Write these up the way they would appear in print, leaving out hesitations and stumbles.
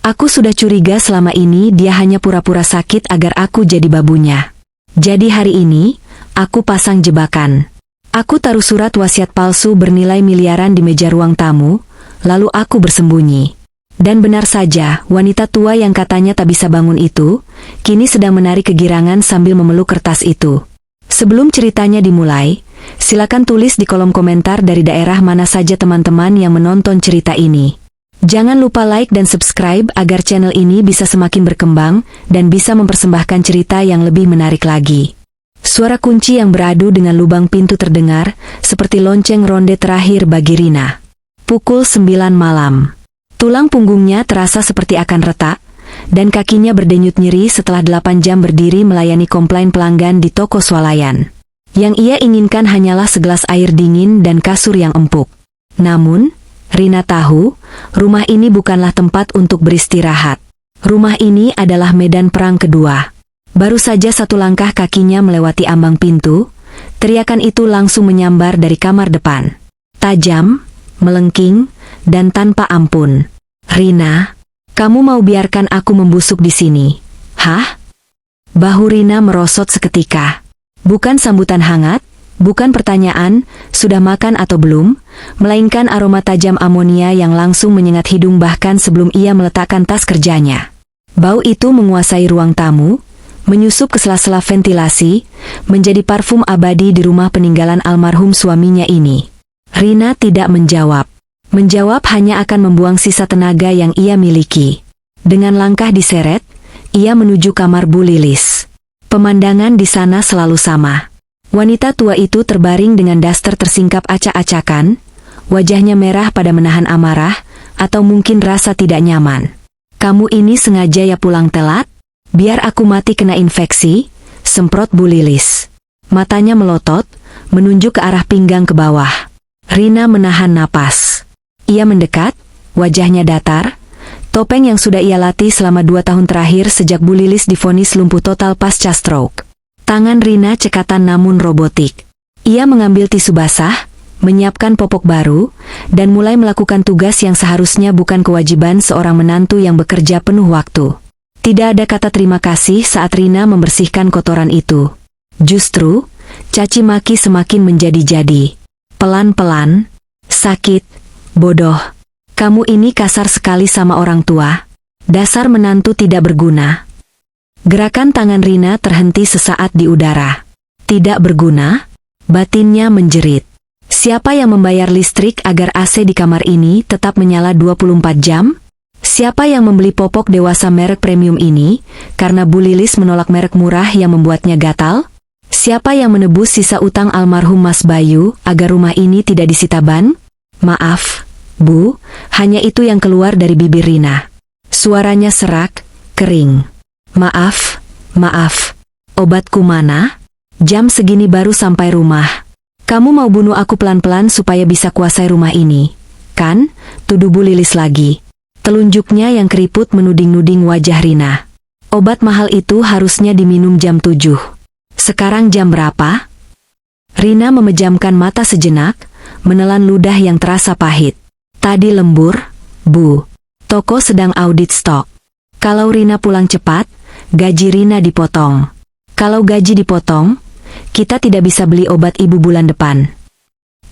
Aku sudah curiga selama ini dia hanya pura-pura sakit agar aku jadi babunya. Jadi hari ini, aku pasang jebakan. Aku taruh surat wasiat palsu bernilai miliaran di meja ruang tamu, lalu aku bersembunyi. Dan benar saja, wanita tua yang katanya tak bisa bangun itu, kini sedang menarik kegirangan sambil memeluk kertas itu. Sebelum ceritanya dimulai, silakan tulis di kolom komentar dari daerah mana saja teman-teman yang menonton cerita ini. Jangan lupa like dan subscribe agar channel ini bisa semakin berkembang dan bisa mempersembahkan cerita yang lebih menarik lagi. Suara kunci yang beradu dengan lubang pintu terdengar, seperti lonceng ronde terakhir bagi Rina. Pukul 9 malam. Tulang punggungnya terasa seperti akan retak, dan kakinya berdenyut nyeri setelah 8 jam berdiri melayani komplain pelanggan di toko swalayan. Yang ia inginkan hanyalah segelas air dingin dan kasur yang empuk. Namun, Rina tahu, rumah ini bukanlah tempat untuk beristirahat. Rumah ini adalah medan perang kedua. Baru saja 1 langkah kakinya melewati ambang pintu, teriakan itu langsung menyambar dari kamar depan. Tajam, melengking, dan tanpa ampun. Rina, kamu mau biarkan aku membusuk di sini? Hah? Bahu Rina merosot seketika. Bukan sambutan hangat, bukan pertanyaan, sudah makan atau belum, melainkan aroma tajam amonia yang langsung menyengat hidung bahkan sebelum ia meletakkan tas kerjanya. Bau itu menguasai ruang tamu, menyusup ke sela-sela ventilasi, menjadi parfum abadi di rumah peninggalan almarhum suaminya ini. Rina tidak menjawab. Menjawab hanya akan membuang sisa tenaga yang ia miliki. Dengan langkah diseret, ia menuju kamar Bu Lilis. Pemandangan di sana selalu sama. Wanita tua itu terbaring dengan daster tersingkap acak-acakan, wajahnya merah pada menahan amarah, atau mungkin rasa tidak nyaman. Kamu ini sengaja ya pulang telat? Biar aku mati kena infeksi, semprot Bu Lilis. Matanya melotot, menunjuk ke arah pinggang ke bawah. Rina menahan napas. Ia mendekat, wajahnya datar, topeng yang sudah ia latih selama 2 tahun terakhir sejak Bu Lilis divonis lumpuh total pasca stroke. Tangan Rina cekatan namun robotik. Ia mengambil tisu basah, menyiapkan popok baru, dan mulai melakukan tugas yang seharusnya bukan kewajiban seorang menantu yang bekerja penuh waktu. Tidak ada kata terima kasih saat Rina membersihkan kotoran itu. Justru, caci maki semakin menjadi-jadi. Pelan-pelan, sakit, bodoh. Kamu ini kasar sekali sama orang tua. Dasar menantu tidak berguna. Gerakan tangan Rina terhenti sesaat di udara. Tidak berguna? Batinnya menjerit. Siapa yang membayar listrik agar AC di kamar ini tetap menyala 24 jam? Siapa yang membeli popok dewasa merek premium ini, karena Bu Lilis menolak merek murah yang membuatnya gatal? Siapa yang menebus sisa utang almarhum Mas Bayu agar rumah ini tidak disita ban? Maaf, Bu, hanya itu yang keluar dari bibir Rina. Suaranya serak, kering. Maaf, obatku mana? Jam segini baru sampai rumah. Kamu mau bunuh aku pelan-pelan supaya bisa kuasai rumah ini, kan? Tuduh Bu Lilis lagi. Telunjuknya yang keriput menuding-nuding wajah Rina. Obat mahal itu harusnya diminum jam 7. Sekarang jam berapa? Rina memejamkan mata sejenak, menelan ludah yang terasa pahit. Tadi lembur, Bu. Toko sedang audit stok. Kalau Rina pulang cepat, gaji Rina dipotong. Kalau gaji dipotong, kita tidak bisa beli obat ibu bulan depan.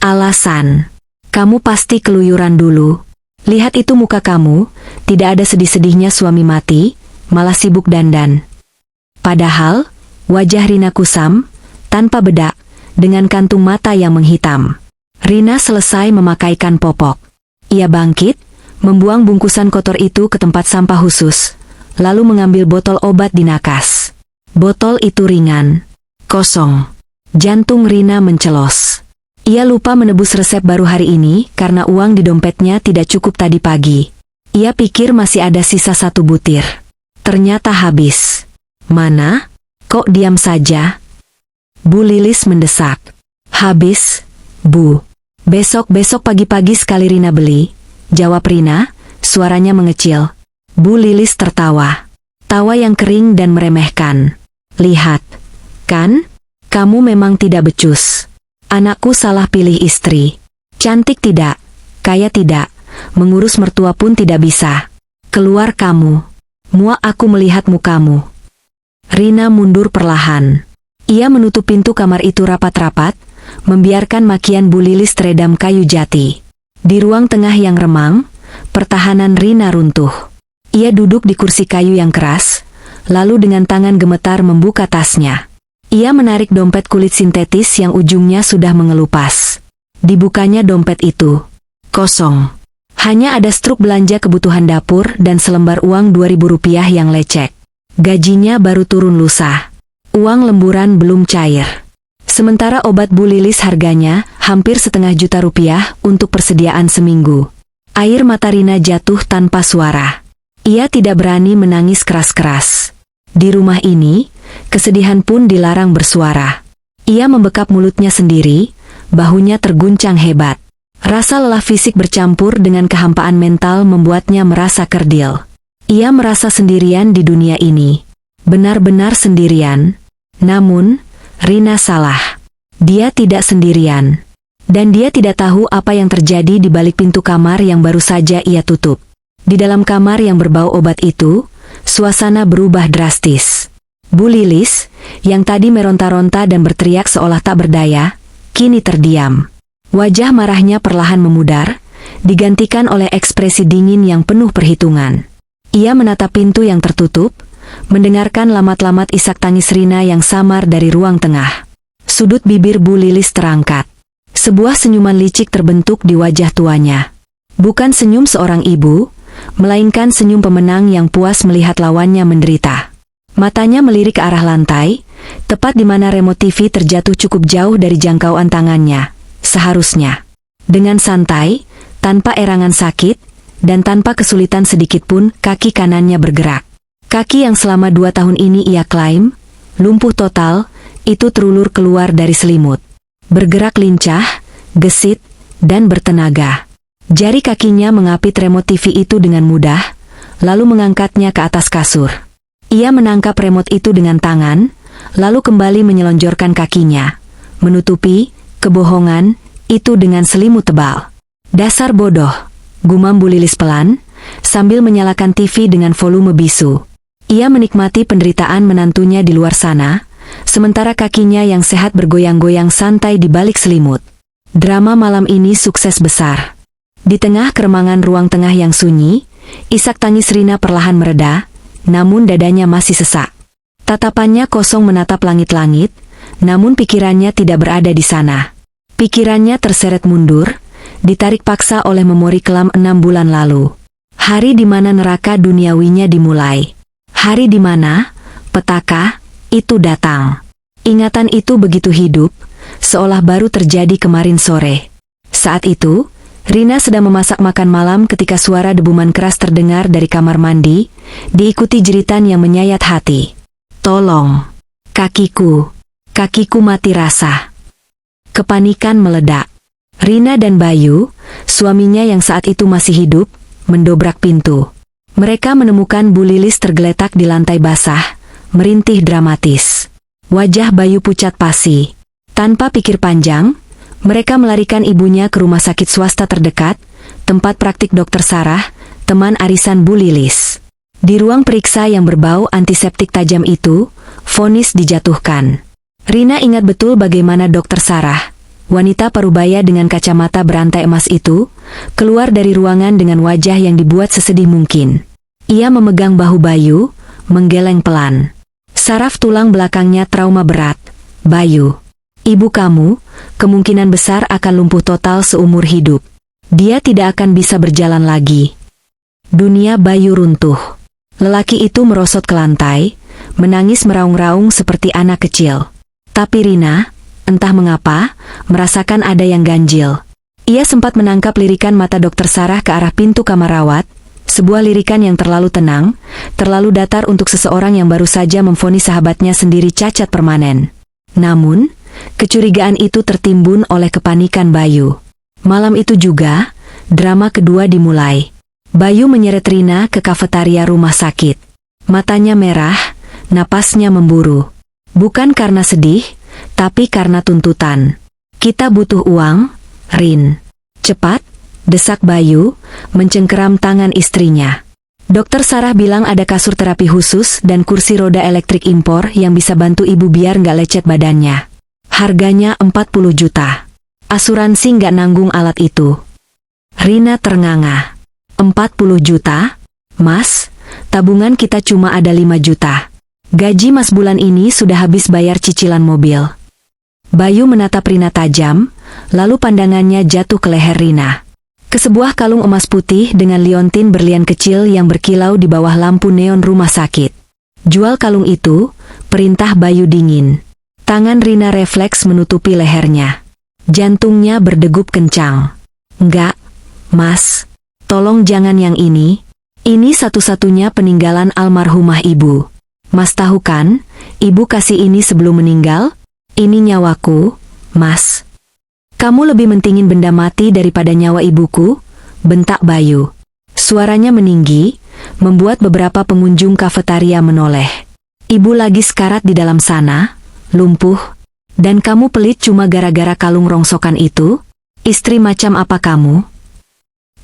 Alasan, kamu pasti keluyuran dulu. Lihat itu muka kamu, tidak ada sedih-sedihnya suami mati, malah sibuk dandan. Padahal, wajah Rina kusam, tanpa bedak, dengan kantung mata yang menghitam. Rina selesai memakaikan popok. Ia bangkit, membuang bungkusan kotor itu ke tempat sampah khusus, lalu mengambil botol obat di nakas. Botol itu ringan, kosong. Jantung Rina mencelos. Ia lupa menebus resep baru hari ini karena uang di dompetnya tidak cukup tadi pagi. Ia pikir masih ada sisa 1 butir. Ternyata habis. Mana? Kok diam saja? Bu Lilis mendesak. Habis, Bu. Besok pagi-pagi sekali Rina beli. Jawab Rina, suaranya mengecil. Bu Lilis tertawa. Tawa yang kering dan meremehkan. Lihat, kan? Kamu memang tidak becus. Anakku salah pilih istri. Cantik tidak, kaya tidak, mengurus mertua pun tidak bisa. Keluar kamu. Muak aku melihat mukamu. Rina mundur perlahan. Ia menutup pintu kamar itu rapat-rapat, membiarkan makian Bu Lilis teredam kayu jati. Di ruang tengah yang remang, pertahanan Rina runtuh. Ia duduk di kursi kayu yang keras, lalu dengan tangan gemetar membuka tasnya. Ia menarik dompet kulit sintetis yang ujungnya sudah mengelupas. Dibukanya dompet itu. Kosong. Hanya ada struk belanja kebutuhan dapur dan selembar uang Rp2.000 yang lecek. Gajinya baru turun lusa. Uang lemburan belum cair. Sementara obat Bu Lilis harganya hampir Rp500.000 untuk persediaan seminggu. Air mata Rina jatuh tanpa suara. Ia tidak berani menangis keras-keras. Di rumah ini, kesedihan pun dilarang bersuara. Ia membekap mulutnya sendiri, bahunya terguncang hebat. Rasa lelah fisik bercampur dengan kehampaan mental membuatnya merasa kerdil. Ia merasa sendirian di dunia ini. Benar-benar sendirian. Namun, Rina salah. Dia tidak sendirian. Dan dia tidak tahu apa yang terjadi di balik pintu kamar yang baru saja ia tutup. Di dalam kamar yang berbau obat itu, suasana berubah drastis. Bu Lilis, yang tadi meronta-ronta dan berteriak seolah tak berdaya, kini terdiam. Wajah marahnya perlahan memudar, digantikan oleh ekspresi dingin yang penuh perhitungan. Ia menatap pintu yang tertutup, mendengarkan lamat-lamat isak tangis Rina yang samar dari ruang tengah. Sudut bibir Bu Lilis terangkat. Sebuah senyuman licik terbentuk di wajah tuanya. Bukan senyum seorang ibu, melainkan senyum pemenang yang puas melihat lawannya menderita. Matanya melirik ke arah lantai, tepat di mana remote TV terjatuh cukup jauh dari jangkauan tangannya. Seharusnya. Dengan santai, tanpa erangan sakit, dan tanpa kesulitan sedikitpun kaki kanannya bergerak. Kaki yang selama 2 tahun ini ia klaim, lumpuh total, itu terulur keluar dari selimut. Bergerak lincah, gesit, dan bertenaga. Jari kakinya mengapit remote TV itu dengan mudah, lalu mengangkatnya ke atas kasur. Ia menangkap remote itu dengan tangan, lalu kembali menyelonjorkan kakinya, menutupi kebohongan itu dengan selimut tebal. Dasar bodoh, gumam Bu Lilis pelan, sambil menyalakan TV dengan volume bisu. Ia menikmati penderitaan menantunya di luar sana, sementara kakinya yang sehat bergoyang-goyang santai di balik selimut. Drama malam ini sukses besar. Di tengah keremangan ruang tengah yang sunyi, isak tangis Rina perlahan mereda, namun dadanya masih sesak. Tatapannya kosong menatap langit-langit, namun pikirannya tidak berada di sana. Pikirannya terseret mundur, ditarik paksa oleh memori kelam 6 bulan lalu. Hari di mana neraka duniawinya dimulai. Hari di mana petaka itu datang. Ingatan itu begitu hidup, seolah baru terjadi kemarin sore. Saat itu, Rina sedang memasak makan malam ketika suara debuman keras terdengar dari kamar mandi, diikuti jeritan yang menyayat hati. Tolong, kakiku mati rasa. Kepanikan meledak. Rina dan Bayu, suaminya yang saat itu masih hidup, mendobrak pintu. Mereka menemukan Bu Lilis tergeletak di lantai basah, merintih dramatis. Wajah Bayu pucat pasi. Tanpa pikir panjang, mereka melarikan ibunya ke rumah sakit swasta terdekat, tempat praktik Dokter Sarah, teman arisan Bu Lilis. Di ruang periksa yang berbau antiseptik tajam itu, vonis dijatuhkan. Rina ingat betul bagaimana Dokter Sarah, wanita parubaya dengan kacamata berantai emas itu, keluar dari ruangan dengan wajah yang dibuat sesedih mungkin. Ia memegang bahu Bayu, menggeleng pelan. Saraf tulang belakangnya trauma berat. Bayu, ibu kamu, kemungkinan besar akan lumpuh total seumur hidup. Dia tidak akan bisa berjalan lagi. Dunia Bayu runtuh. Lelaki itu merosot ke lantai, menangis meraung-raung seperti anak kecil. Tapi Rina, entah mengapa, merasakan ada yang ganjil. Ia sempat menangkap lirikan mata Dokter Sarah ke arah pintu kamar rawat, sebuah lirikan yang terlalu tenang, terlalu datar untuk seseorang yang baru saja memvonis sahabatnya sendiri cacat permanen. Namun, kecurigaan itu tertimbun oleh kepanikan Bayu. Malam itu juga, drama kedua dimulai. Bayu menyeret Rina ke kafetaria rumah sakit. Matanya merah, napasnya memburu. Bukan karena sedih, tapi karena tuntutan. Kita butuh uang, Rin. Cepat, desak Bayu, mencengkeram tangan istrinya. Dokter Sarah bilang ada kasur terapi khusus dan kursi roda elektrik impor yang bisa bantu ibu biar nggak lecet badannya. Harganya 40 juta. Asuransi nggak nanggung alat itu. Rina ternganga. 40 juta? Mas, tabungan kita cuma ada 5 juta. Gaji Mas bulan ini sudah habis bayar cicilan mobil. Bayu menatap Rina tajam, lalu pandangannya jatuh ke leher Rina. Ke sebuah kalung emas putih dengan liontin berlian kecil yang berkilau di bawah lampu neon rumah sakit. Jual kalung itu, perintah Bayu dingin. Tangan Rina refleks menutupi lehernya. Jantungnya berdegup kencang. Enggak, Mas. Tolong jangan yang ini. Ini satu-satunya peninggalan almarhumah ibu. Mas tahu kan, ibu kasih ini sebelum meninggal? Ini nyawaku, Mas. Kamu lebih mentingin benda mati daripada nyawa ibuku? Bentak Bayu. Suaranya meninggi, membuat beberapa pengunjung kafetaria menoleh. Ibu lagi sekarat di dalam sana, lumpuh. Dan kamu pelit cuma gara-gara kalung rongsokan itu? Istri macam apa kamu?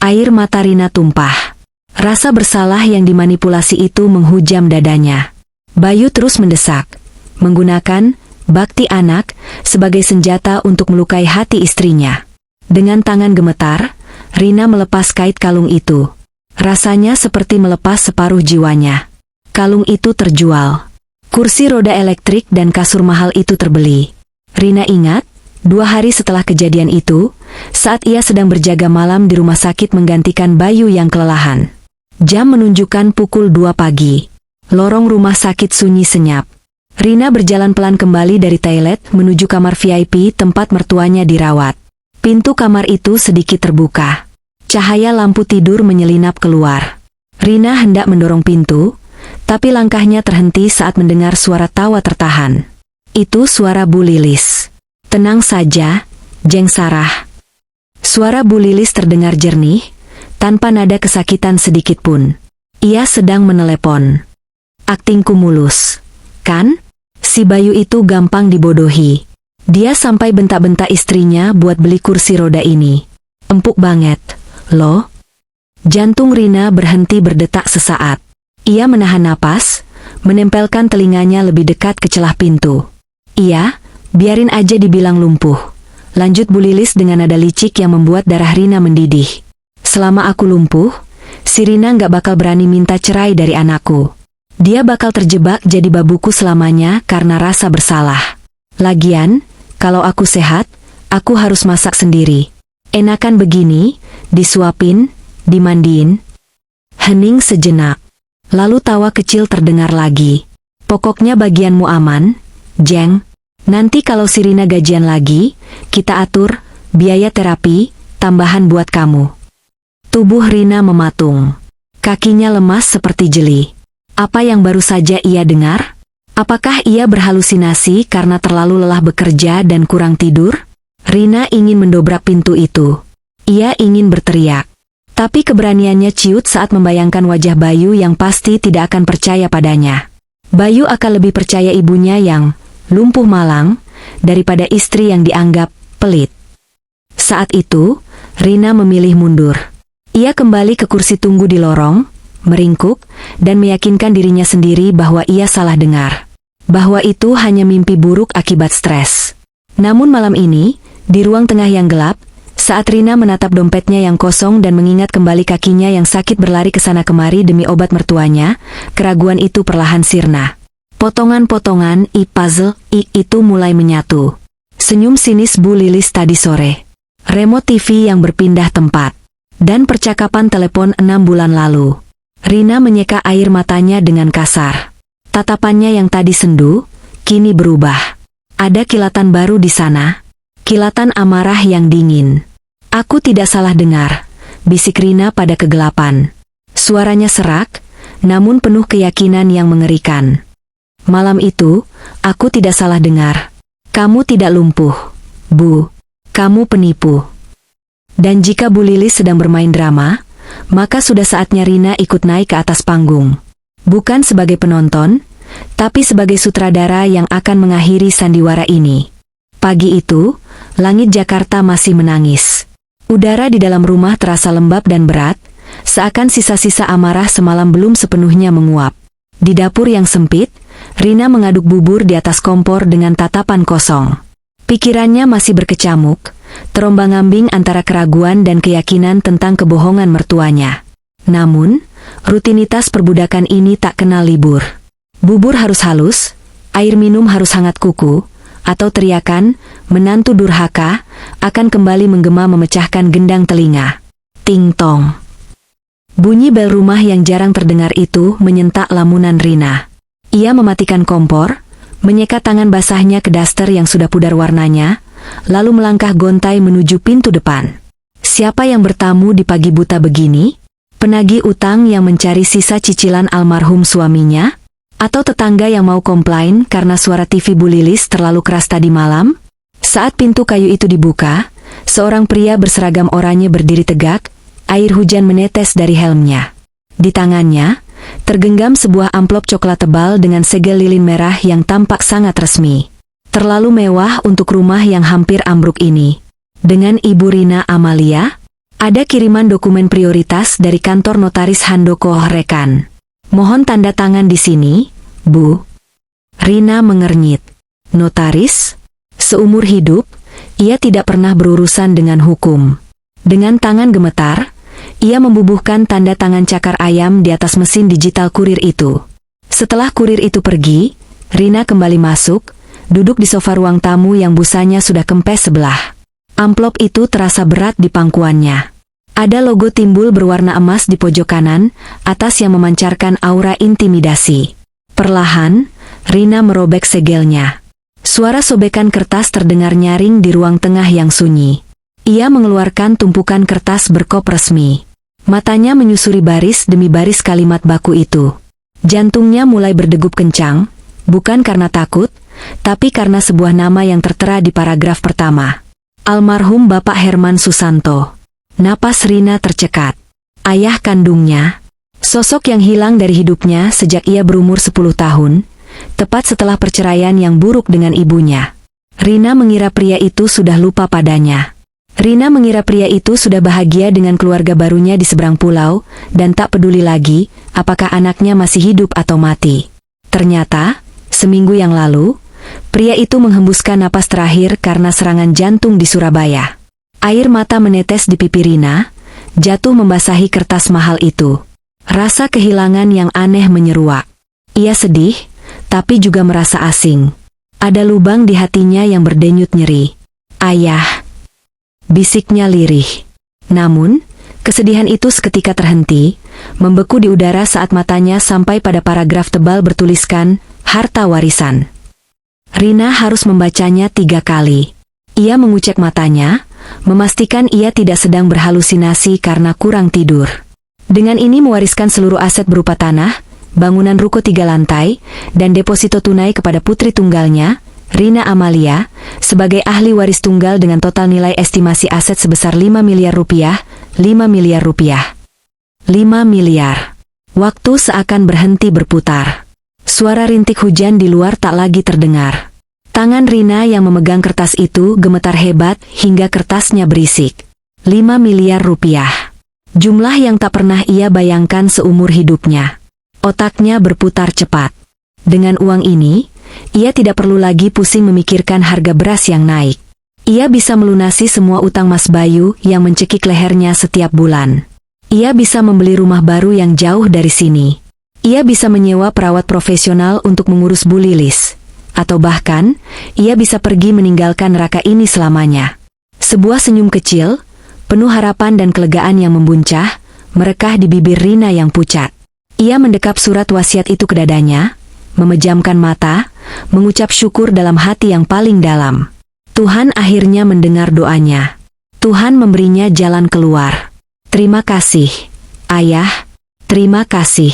Air mata Rina tumpah. Rasa bersalah yang dimanipulasi itu menghujam dadanya. Bayu terus mendesak, menggunakan bakti anak sebagai senjata untuk melukai hati istrinya. Dengan tangan gemetar, Rina melepas kait kalung itu. Rasanya seperti melepas separuh jiwanya. Kalung itu terjual. Kursi roda elektrik dan kasur mahal itu terbeli. Rina ingat, 2 hari setelah kejadian itu, saat ia sedang berjaga malam di rumah sakit menggantikan Bayu yang kelelahan. Jam menunjukkan pukul 2 pagi. Lorong rumah sakit sunyi senyap. Rina berjalan pelan kembali dari toilet menuju kamar VIP tempat mertuanya dirawat. Pintu kamar itu sedikit terbuka. Cahaya lampu tidur menyelinap keluar. Rina hendak mendorong pintu, tapi langkahnya terhenti saat mendengar suara tawa tertahan. Itu suara Bu Lilis. Tenang saja, Jeng Sarah. Suara Bu Lilis terdengar jernih, tanpa nada kesakitan sedikit pun. Ia sedang menelepon. Aktingku mulus, kan? Si Bayu itu gampang dibodohi. Dia sampai bentak-bentak istrinya buat beli kursi roda ini. Empuk banget, loh. Jantung Rina berhenti berdetak sesaat. Ia menahan napas, menempelkan telinganya lebih dekat ke celah pintu. Iya, biarin aja dibilang lumpuh. Lanjut Bu Lilis dengan nada licik yang membuat darah Rina mendidih. Selama aku lumpuh, si Rina nggak bakal berani minta cerai dari anakku. Dia bakal terjebak jadi babuku selamanya karena rasa bersalah. Lagian, kalau aku sehat, aku harus masak sendiri. Enakan begini, disuapin, dimandiin. Hening sejenak. Lalu tawa kecil terdengar lagi. Pokoknya bagianmu aman, Jeng. Nanti kalau si Rina gajian lagi, kita atur biaya terapi tambahan buat kamu. Tubuh Rina mematung. Kakinya lemas seperti jeli. Apa yang baru saja ia dengar? Apakah ia berhalusinasi karena terlalu lelah bekerja dan kurang tidur? Rina ingin mendobrak pintu itu. Ia ingin berteriak. Tapi keberaniannya ciut saat membayangkan wajah Bayu yang pasti tidak akan percaya padanya. Bayu akan lebih percaya ibunya yang lumpuh malang daripada istri yang dianggap pelit. Saat itu, Rina memilih mundur. Ia kembali ke kursi tunggu di lorong, meringkuk, dan meyakinkan dirinya sendiri bahwa ia salah dengar. Bahwa itu hanya mimpi buruk akibat stres. Namun malam ini, di ruang tengah yang gelap, saat Rina menatap dompetnya yang kosong dan mengingat kembali kakinya yang sakit berlari ke sana kemari demi obat mertuanya, keraguan itu perlahan sirna. Potongan-potongan puzzle itu mulai menyatu. Senyum sinis Bu Lilis tadi sore. Remote TV yang berpindah tempat. Dan percakapan telepon 6 bulan lalu. Rina menyeka air matanya dengan kasar. Tatapannya yang tadi sendu, kini berubah. Ada kilatan baru di sana. Kilatan amarah yang dingin. Aku tidak salah dengar, bisik Rina pada kegelapan. Suaranya serak, namun penuh keyakinan yang mengerikan. Malam itu, aku tidak salah dengar. Kamu tidak lumpuh, Bu. Kamu penipu. Dan jika Bu Lilis sedang bermain drama, maka sudah saatnya Rina ikut naik ke atas panggung. Bukan sebagai penonton, tapi sebagai sutradara yang akan mengakhiri sandiwara ini. Pagi itu, langit Jakarta masih menangis. Udara di dalam rumah terasa lembab dan berat, Seakan sisa-sisa amarah semalam belum sepenuhnya menguap. Di dapur yang sempit, Rina mengaduk bubur di atas kompor dengan tatapan kosong. Pikirannya masih berkecamuk, terombang-ambing antara keraguan dan keyakinan tentang kebohongan mertuanya. Namun, rutinitas perbudakan ini tak kenal libur. Bubur harus halus, air minum harus hangat kuku, atau teriakan, menantu durhaka, akan kembali menggema memecahkan gendang telinga. Ting-tong. Bunyi bel rumah yang jarang terdengar itu menyentak lamunan Rina. Ia mematikan kompor, menyeka tangan basahnya ke daster yang sudah pudar warnanya, lalu melangkah gontai menuju pintu depan. Siapa yang bertamu di pagi buta begini? Penagih utang yang mencari sisa cicilan almarhum suaminya? Atau tetangga yang mau komplain karena suara TV Bu Lilis terlalu keras tadi malam? Saat pintu kayu itu dibuka, seorang pria berseragam oranye berdiri tegak, air hujan menetes dari helmnya. Di tangannya, tergenggam sebuah amplop coklat tebal dengan segel lilin merah yang tampak sangat resmi. Terlalu mewah untuk rumah yang hampir ambruk ini. Dengan Ibu Rina Amalia, ada kiriman dokumen prioritas dari kantor notaris Handoko Rekan. Mohon tanda tangan di sini, Bu. Rina mengernyit. Notaris? Seumur hidup, ia tidak pernah berurusan dengan hukum. Dengan tangan gemetar, ia membubuhkan tanda tangan cakar ayam di atas mesin digital kurir itu. Setelah kurir itu pergi, Rina kembali masuk, duduk di sofa ruang tamu yang busanya sudah kempes sebelah. Amplop itu terasa berat di pangkuannya. Ada logo timbul berwarna emas di pojok kanan, atas yang memancarkan aura intimidasi. Perlahan, Rina merobek segelnya. Suara sobekan kertas terdengar nyaring di ruang tengah yang sunyi. Ia mengeluarkan tumpukan kertas berkop resmi. Matanya menyusuri baris demi baris kalimat baku itu. Jantungnya mulai berdegup kencang, bukan karena takut, tapi karena sebuah nama yang tertera di paragraf pertama. Almarhum Bapak Herman Susanto. Napas Rina tercekat. Ayah kandungnya. Sosok yang hilang dari hidupnya sejak ia berumur 10 tahun, tepat setelah perceraian yang buruk dengan ibunya. Rina mengira pria itu sudah lupa padanya. Rina mengira pria itu sudah bahagia dengan keluarga barunya di seberang pulau, dan tak peduli lagi, apakah anaknya masih hidup atau mati. Ternyata, seminggu yang lalu, pria itu menghembuskan napas terakhir karena serangan jantung di Surabaya. Air mata menetes di pipi Rina, jatuh membasahi kertas mahal itu. Rasa kehilangan yang aneh menyeruak. Ia sedih, tapi juga merasa asing. Ada lubang di hatinya yang berdenyut nyeri. Ayah, bisiknya lirih. Namun, kesedihan itu seketika terhenti, membeku di udara saat matanya sampai pada paragraf tebal bertuliskan, harta warisan. Rina harus membacanya 3 kali. Ia mengucek matanya, memastikan ia tidak sedang berhalusinasi karena kurang tidur. Dengan ini mewariskan seluruh aset berupa tanah, bangunan ruko 3 lantai, dan deposito tunai kepada putri tunggalnya, Rina Amalia, sebagai ahli waris tunggal dengan total nilai estimasi aset sebesar 5 miliar rupiah, 5 miliar rupiah. 5 miliar. Waktu seakan berhenti berputar. Suara rintik hujan di luar tak lagi terdengar. Tangan Rina yang memegang kertas itu gemetar hebat hingga kertasnya berisik. 5 miliar rupiah. Jumlah yang tak pernah ia bayangkan seumur hidupnya. Otaknya berputar cepat. Dengan uang ini, ia tidak perlu lagi pusing memikirkan harga beras yang naik. Ia bisa melunasi semua utang Mas Bayu yang mencekik lehernya setiap bulan. Ia bisa membeli rumah baru yang jauh dari sini. Ia bisa menyewa perawat profesional untuk mengurus Bu Lilis. Atau bahkan, ia bisa pergi meninggalkan neraka ini selamanya. Sebuah senyum kecil, penuh harapan dan kelegaan yang membuncah, merekah di bibir Rina yang pucat. Ia mendekap surat wasiat itu ke dadanya, memejamkan mata, mengucap syukur dalam hati yang paling dalam. Tuhan akhirnya mendengar doanya. Tuhan memberinya jalan keluar. Terima kasih, Ayah, terima kasih.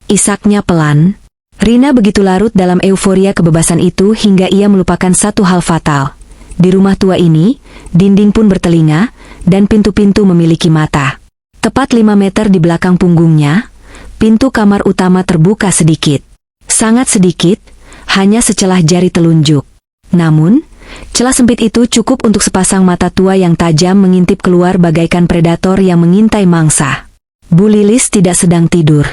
Isaknya pelan. Rina begitu larut dalam euforia kebebasan itu hingga ia melupakan satu hal fatal. Di rumah tua ini, dinding pun bertelinga, dan pintu-pintu memiliki mata. Tepat 5 meter di belakang punggungnya, pintu kamar utama terbuka sedikit. Sangat sedikit, hanya secelah jari telunjuk. Namun, celah sempit itu cukup untuk sepasang mata tua yang tajam mengintip keluar bagaikan predator yang mengintai mangsa. Bu Lilis tidak sedang tidur.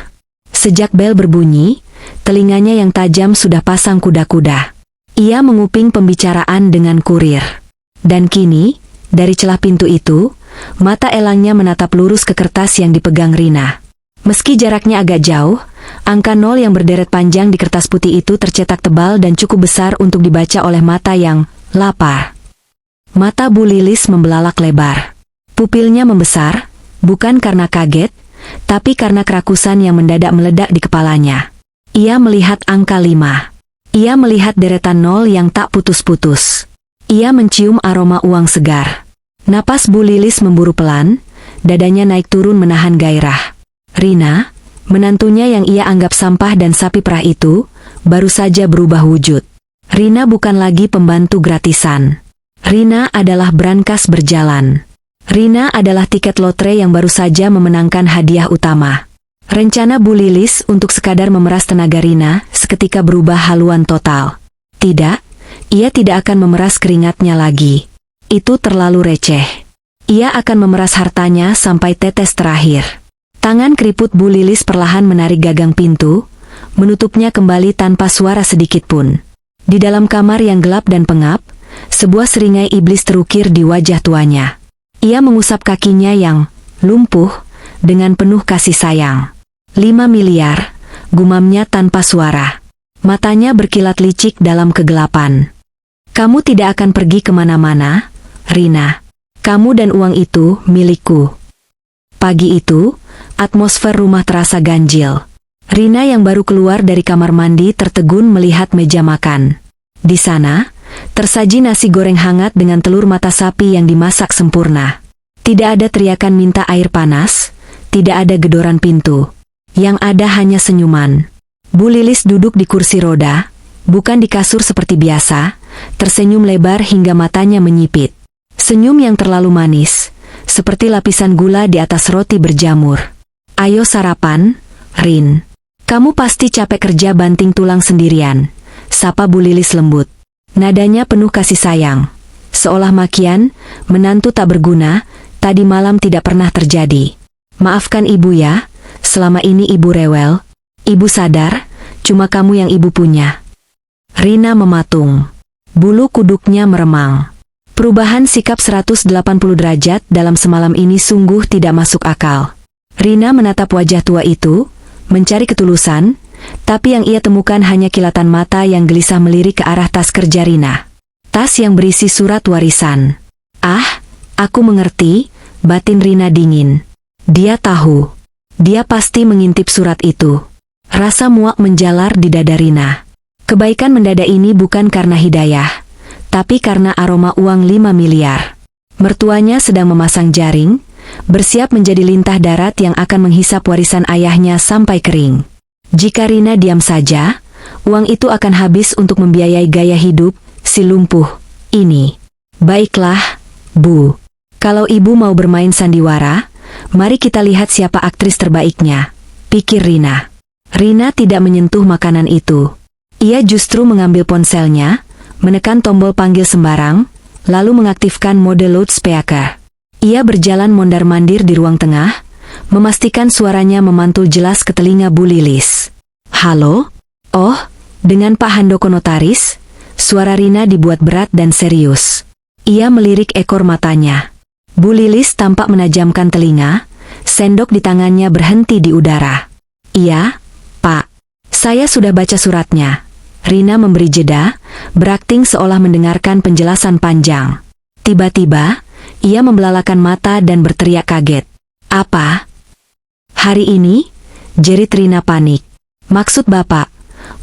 Sejak bel berbunyi, telinganya yang tajam sudah pasang kuda-kuda. Ia menguping pembicaraan dengan kurir. Dan kini, dari celah pintu itu, mata elangnya menatap lurus ke kertas yang dipegang Rina. Meski jaraknya agak jauh, angka 0 yang berderet panjang di kertas putih itu tercetak tebal dan cukup besar untuk dibaca oleh mata yang lapar. Mata Bu Lilis membelalak lebar. Pupilnya membesar, bukan karena kaget, tapi karena kerakusan yang mendadak meledak di kepalanya. Ia melihat angka 5. Ia melihat deretan 0 yang tak putus-putus. Ia mencium aroma uang segar. Napas Bu Lilis memburu pelan, dadanya naik turun menahan gairah. Rina, menantunya yang ia anggap sampah dan sapi perah itu, baru saja berubah wujud. Rina bukan lagi pembantu gratisan. Rina adalah brankas berjalan. Rina adalah tiket lotre yang baru saja memenangkan hadiah utama. Rencana Bu Lilis untuk sekadar memeras tenaga Rina seketika berubah haluan total. Tidak, ia tidak akan memeras keringatnya lagi. Itu terlalu receh. Ia akan memeras hartanya sampai tetes terakhir. Tangan keriput Bu Lilis perlahan menarik gagang pintu, menutupnya kembali tanpa suara sedikit pun. Di dalam kamar yang gelap dan pengap, sebuah seringai iblis terukir di wajah tuanya. Ia mengusap kakinya yang lumpuh dengan penuh kasih sayang. 5 miliar, gumamnya tanpa suara. Matanya berkilat licik dalam kegelapan. Kamu tidak akan pergi kemana-mana, Rina. Kamu dan uang itu milikku. Pagi itu, atmosfer rumah terasa ganjil. Rina yang baru keluar dari kamar mandi tertegun melihat meja makan. Di sana, tersaji nasi goreng hangat dengan telur mata sapi yang dimasak sempurna. Tidak ada teriakan minta air panas, tidak ada gedoran pintu. Yang ada hanya senyuman. Bu Lilis duduk di kursi roda, bukan di kasur seperti biasa, tersenyum lebar hingga matanya menyipit. Senyum yang terlalu manis, seperti lapisan gula di atas roti berjamur. Ayo sarapan, Rin. Kamu pasti capek kerja banting tulang sendirian, sapa Bu Lilis lembut. Nadanya penuh kasih sayang. Seolah makian, menantu tak berguna, tadi malam tidak pernah terjadi. Maafkan ibu ya, selama ini ibu rewel. Ibu sadar, cuma kamu yang ibu punya. Rina mematung. Bulu kuduknya meremang. Perubahan sikap 180 derajat dalam semalam ini sungguh tidak masuk akal. Rina menatap wajah tua itu, mencari ketulusan, tapi yang ia temukan hanya kilatan mata yang gelisah melirik ke arah tas kerja Rina. Tas yang berisi surat warisan. Ah, aku mengerti, batin Rina dingin. Dia tahu. Dia pasti mengintip surat itu. Rasa muak menjalar di dada Rina. Kebaikan mendadak ini bukan karena hidayah, tapi karena aroma uang 5 miliar. Mertuanya sedang memasang jaring, bersiap menjadi lintah darat yang akan menghisap warisan ayahnya sampai kering. Jika Rina diam saja, uang itu akan habis untuk membiayai gaya hidup si lumpuh ini. Baiklah, Bu. Kalau ibu mau bermain sandiwara, mari kita lihat siapa aktris terbaiknya, pikir Rina. Rina tidak menyentuh makanan itu. Ia justru mengambil ponselnya, menekan tombol panggil sembarang, lalu mengaktifkan mode loudspeaker. Ia berjalan mondar-mandir di ruang tengah, memastikan suaranya memantul jelas ke telinga Bu Lilis. Halo? Oh, dengan Pak Handoko Notaris? Suara Rina dibuat berat dan serius. Ia melirik ekor matanya. Bu Lilis tampak menajamkan telinga, sendok di tangannya berhenti di udara. Iya, Pak. Saya sudah baca suratnya. Rina memberi jeda, berakting seolah mendengarkan penjelasan panjang. Tiba-tiba, ia membelalakan mata dan berteriak kaget. Apa? Hari ini? Jerit Rina panik. Maksud Bapak,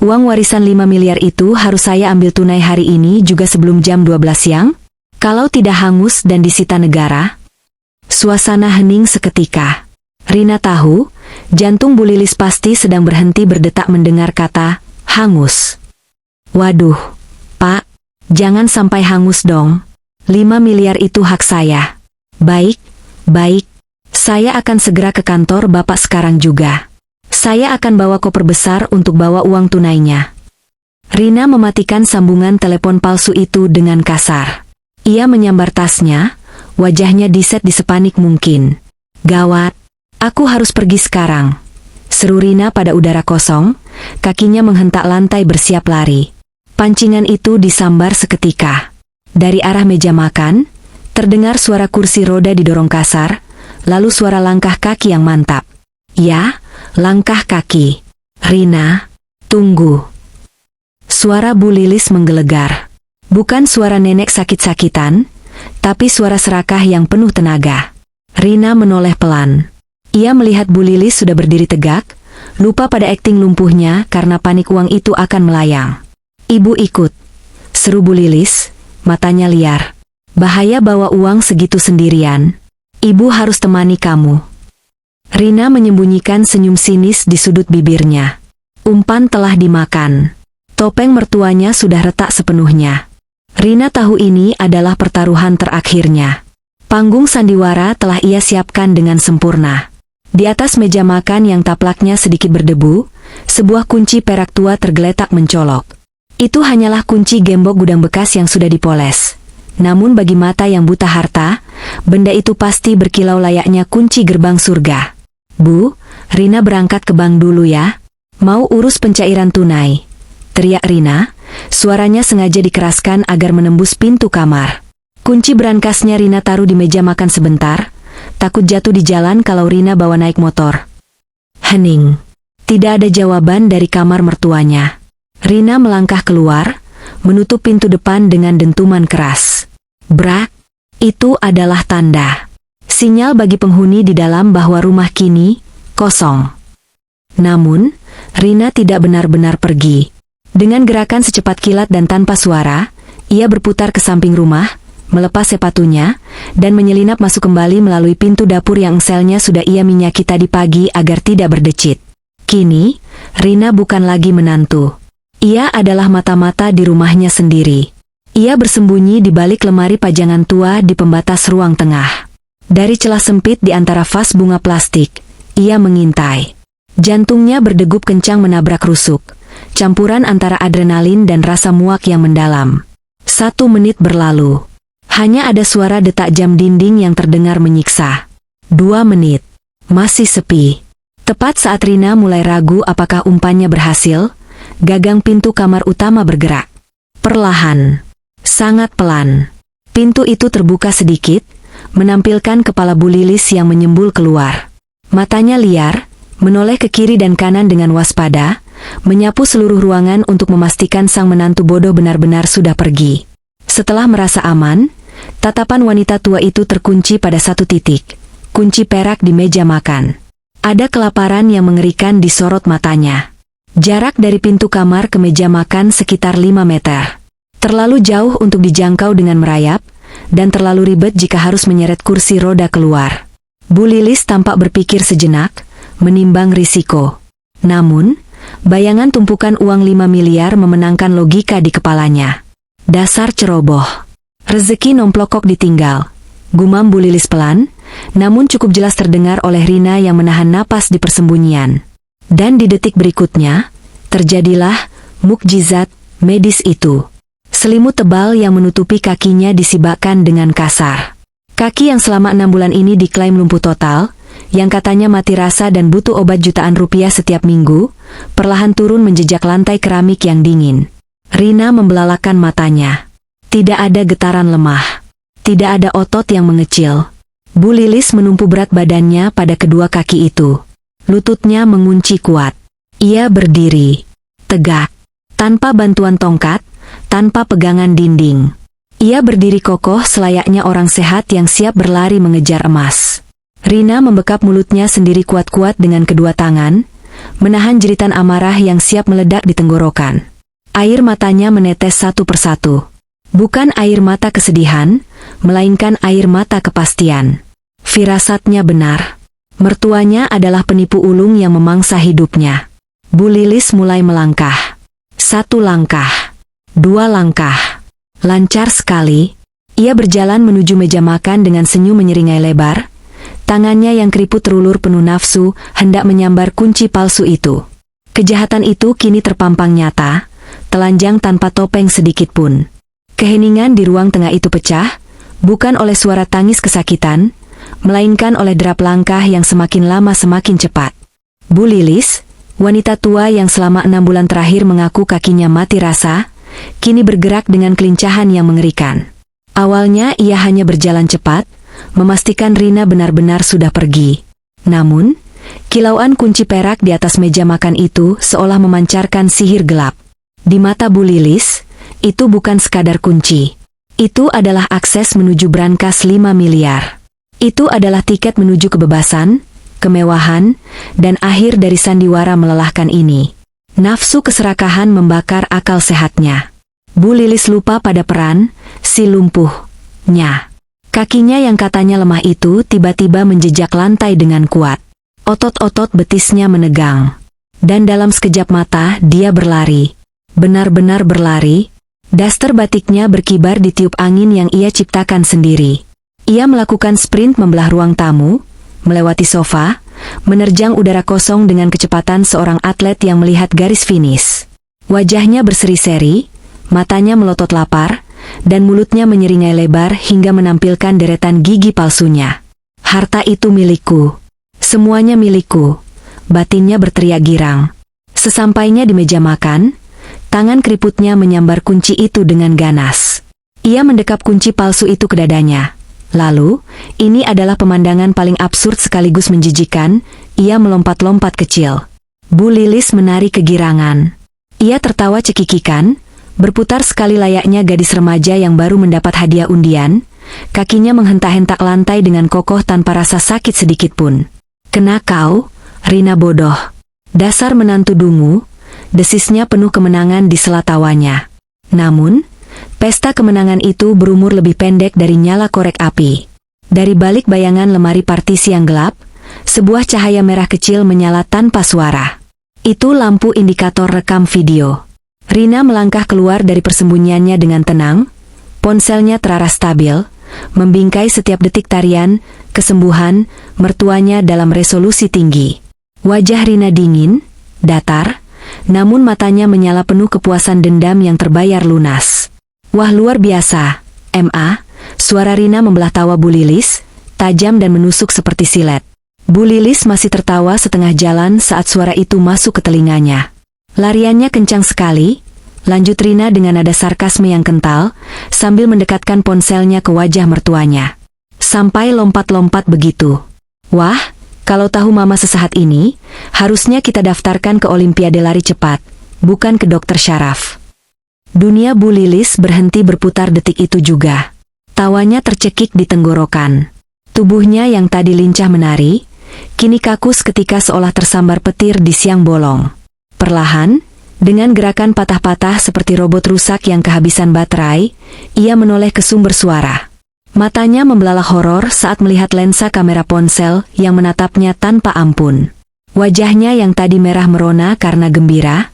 uang warisan 5 miliar itu harus saya ambil tunai hari ini juga sebelum jam 12 siang? Kalau tidak hangus dan disita negara? Suasana hening seketika. Rina tahu, jantung Bu Lilis pasti sedang berhenti berdetak mendengar kata, hangus. Waduh, Pak, jangan sampai hangus dong. 5 miliar itu hak saya. Baik, baik. Saya akan segera ke kantor Bapak sekarang juga. Saya akan bawa koper besar untuk bawa uang tunainya. Rina mematikan sambungan telepon palsu itu dengan kasar. Ia menyambar tasnya, wajahnya diset di sepanik mungkin. Gawat, Aku harus pergi sekarang, seru Rina pada udara kosong, kakinya menghentak lantai bersiap lari. Pancingan itu disambar seketika. Dari arah meja makan, terdengar suara kursi roda didorong kasar, lalu suara langkah kaki yang mantap. Ya, langkah kaki. Rina, tunggu. Suara Bu Lilis menggelegar. Bukan suara nenek sakit-sakitan, tapi suara serakah yang penuh tenaga. Rina menoleh pelan. Ia melihat Bu Lilis sudah berdiri tegak, lupa pada akting lumpuhnya karena panik uang itu akan melayang. Ibu ikut, seru Bu Lilis, matanya liar. Bahaya bawa uang segitu sendirian. Ibu harus temani kamu. Rina menyembunyikan senyum sinis di sudut bibirnya. Umpan telah dimakan. Topeng mertuanya sudah retak sepenuhnya. Rina tahu ini adalah pertaruhan terakhirnya. Panggung sandiwara telah ia siapkan dengan sempurna. Di atas meja makan yang taplaknya sedikit berdebu, sebuah kunci perak tua tergeletak mencolok. Itu hanyalah kunci gembok gudang bekas yang sudah dipoles. Namun bagi mata yang buta harta, benda itu pasti berkilau layaknya kunci gerbang surga. Bu, Rina berangkat ke bank dulu ya. Mau urus pencairan tunai, teriak Rina. Suaranya sengaja dikeraskan agar menembus pintu kamar. Kunci berangkasnya Rina taruh di meja makan sebentar, takut jatuh di jalan kalau Rina bawa naik motor. Hening. Tidak ada jawaban dari kamar mertuanya. Rina melangkah keluar, menutup pintu depan dengan dentuman keras. Brak. Itu adalah tanda. Sinyal bagi penghuni di dalam bahwa rumah kini kosong. Namun, Rina tidak benar-benar pergi. Dengan gerakan secepat kilat dan tanpa suara, ia berputar ke samping rumah, melepas sepatunya, dan menyelinap masuk kembali melalui pintu dapur yang engselnya sudah ia minyaki tadi pagi agar tidak berdecit. Kini, Rina bukan lagi menantu. Ia adalah mata-mata di rumahnya sendiri. Ia bersembunyi di balik lemari pajangan tua di pembatas ruang tengah. Dari celah sempit di antara vas bunga plastik, ia mengintai. Jantungnya berdegup kencang menabrak rusuk, campuran antara adrenalin dan rasa muak yang mendalam. 1 menit berlalu. Hanya ada suara detak jam dinding yang terdengar menyiksa. 2 menit. Masih sepi. Tepat saat Rina mulai ragu apakah umpannya berhasil, gagang pintu kamar utama bergerak. Perlahan. Sangat pelan. Pintu itu terbuka sedikit, menampilkan kepala Bu Lilis yang menyembul keluar. Matanya liar, menoleh ke kiri dan kanan dengan waspada, menyapu seluruh ruangan untuk memastikan sang menantu bodoh benar-benar sudah pergi. Setelah merasa aman, tatapan wanita tua itu terkunci pada satu titik, kunci perak di meja makan. Ada kelaparan yang mengerikan di sorot matanya. Jarak dari pintu kamar ke meja makan sekitar 5 meter. Terlalu jauh untuk dijangkau dengan merayap, dan terlalu ribet jika harus menyeret kursi roda keluar. Bu Lilis tampak berpikir sejenak, menimbang risiko. Namun, bayangan tumpukan uang 5 miliar memenangkan logika di kepalanya. Dasar ceroboh. Rezeki nomplokok ditinggal. Gumam Bu Lilis pelan, namun cukup jelas terdengar oleh Rina yang menahan napas di persembunyian. Dan di detik berikutnya, terjadilah mukjizat medis itu. Selimut tebal yang menutupi kakinya disibakkan dengan kasar. Kaki yang selama 6 bulan ini diklaim lumpuh total, yang katanya mati rasa dan butuh obat jutaan rupiah setiap minggu, perlahan turun menjejak lantai keramik yang dingin. Rina membelalakan matanya. Tidak ada getaran lemah. Tidak ada otot yang mengecil. Bu Lilis menumpu berat badannya pada kedua kaki itu. Lututnya mengunci kuat. Ia berdiri, tegak, tanpa bantuan tongkat, tanpa pegangan dinding. Ia berdiri kokoh selayaknya orang sehat yang siap berlari mengejar emas. Rina membekap mulutnya sendiri kuat-kuat dengan kedua tangan, menahan jeritan amarah yang siap meledak di tenggorokan. Air matanya menetes satu persatu. Bukan air mata kesedihan, melainkan air mata kepastian. Firasatnya benar. Mertuanya adalah penipu ulung yang memangsa hidupnya. Bu Lilis mulai melangkah. 1 langkah. 2 langkah. Lancar sekali. Ia berjalan menuju meja makan dengan senyum menyeringai lebar. Tangannya yang keriput terulur penuh nafsu, hendak menyambar kunci palsu itu. Kejahatan itu kini terpampang nyata, telanjang tanpa topeng sedikit pun. Keheningan di ruang tengah itu pecah, bukan oleh suara tangis kesakitan, melainkan oleh derap langkah yang semakin lama semakin cepat. Bu Lilis, wanita tua yang selama 6 bulan terakhir mengaku kakinya mati rasa, kini bergerak dengan kelincahan yang mengerikan. Awalnya ia hanya berjalan cepat, memastikan Rina benar-benar sudah pergi. Namun, kilauan kunci perak di atas meja makan itu seolah memancarkan sihir gelap. Di mata Bu Lilis, itu bukan sekadar kunci. Itu adalah akses menuju brankas 5 miliar. Itu adalah tiket menuju kebebasan, kemewahan, dan akhir dari sandiwara melelahkan ini. Nafsu keserakahan membakar akal sehatnya. Bu Lilis lupa pada peran si lumpuhnya. Kakinya yang katanya lemah itu tiba-tiba menjejak lantai dengan kuat. Otot-otot betisnya menegang. Dan dalam sekejap mata dia berlari. Benar-benar berlari. Daster batiknya berkibar di tiup angin yang ia ciptakan sendiri. Ia melakukan sprint membelah ruang tamu, melewati sofa, menerjang udara kosong dengan kecepatan seorang atlet yang melihat garis finish. Wajahnya berseri-seri, matanya melotot lapar, dan mulutnya menyeringai lebar hingga menampilkan deretan gigi palsunya. Harta itu milikku. Semuanya milikku. Batinnya berteriak girang. Sesampainya di meja makan, tangan keriputnya menyambar kunci itu dengan ganas. Ia mendekap kunci palsu itu ke dadanya. Lalu, ini adalah pemandangan paling absurd sekaligus menjijikan, ia melompat-lompat kecil. Bu Lilis menari kegirangan. Ia tertawa cekikikan, berputar sekali layaknya gadis remaja yang baru mendapat hadiah undian, kakinya menghentak-hentak lantai dengan kokoh tanpa rasa sakit sedikitpun. Kena kau, Rina bodoh. Dasar menantu dungu, desisnya penuh kemenangan di sela tawanya. Namun, pesta kemenangan itu berumur lebih pendek dari nyala korek api. Dari balik bayangan lemari partisi yang gelap, sebuah cahaya merah kecil menyala tanpa suara. Itu lampu indikator rekam video. Rina melangkah keluar dari persembunyiannya dengan tenang, ponselnya terarah stabil, membingkai setiap detik tarian, kesembuhan, mertuanya dalam resolusi tinggi. Wajah Rina dingin, datar, namun matanya menyala penuh kepuasan dendam yang terbayar lunas. Wah luar biasa, Ma, suara Rina membelah tawa Bu Lilis, tajam dan menusuk seperti silet. Bu Lilis masih tertawa setengah jalan saat suara itu masuk ke telinganya. Lariannya kencang sekali, lanjut Rina dengan nada sarkasme yang kental, sambil mendekatkan ponselnya ke wajah mertuanya. Sampai lompat-lompat begitu. Wah, kalau tahu mama sesaat ini, harusnya kita daftarkan ke Olimpiade lari cepat, bukan ke dokter syaraf. Dunia Bu Lilis berhenti berputar detik itu juga. Tawanya tercekik di tenggorokan. Tubuhnya yang tadi lincah menari, kini kaku seketika seolah tersambar petir di siang bolong. Perlahan, dengan gerakan patah-patah seperti robot rusak yang kehabisan baterai, ia menoleh ke sumber suara. Matanya membelalak horor saat melihat lensa kamera ponsel yang menatapnya tanpa ampun. Wajahnya yang tadi merah merona karena gembira,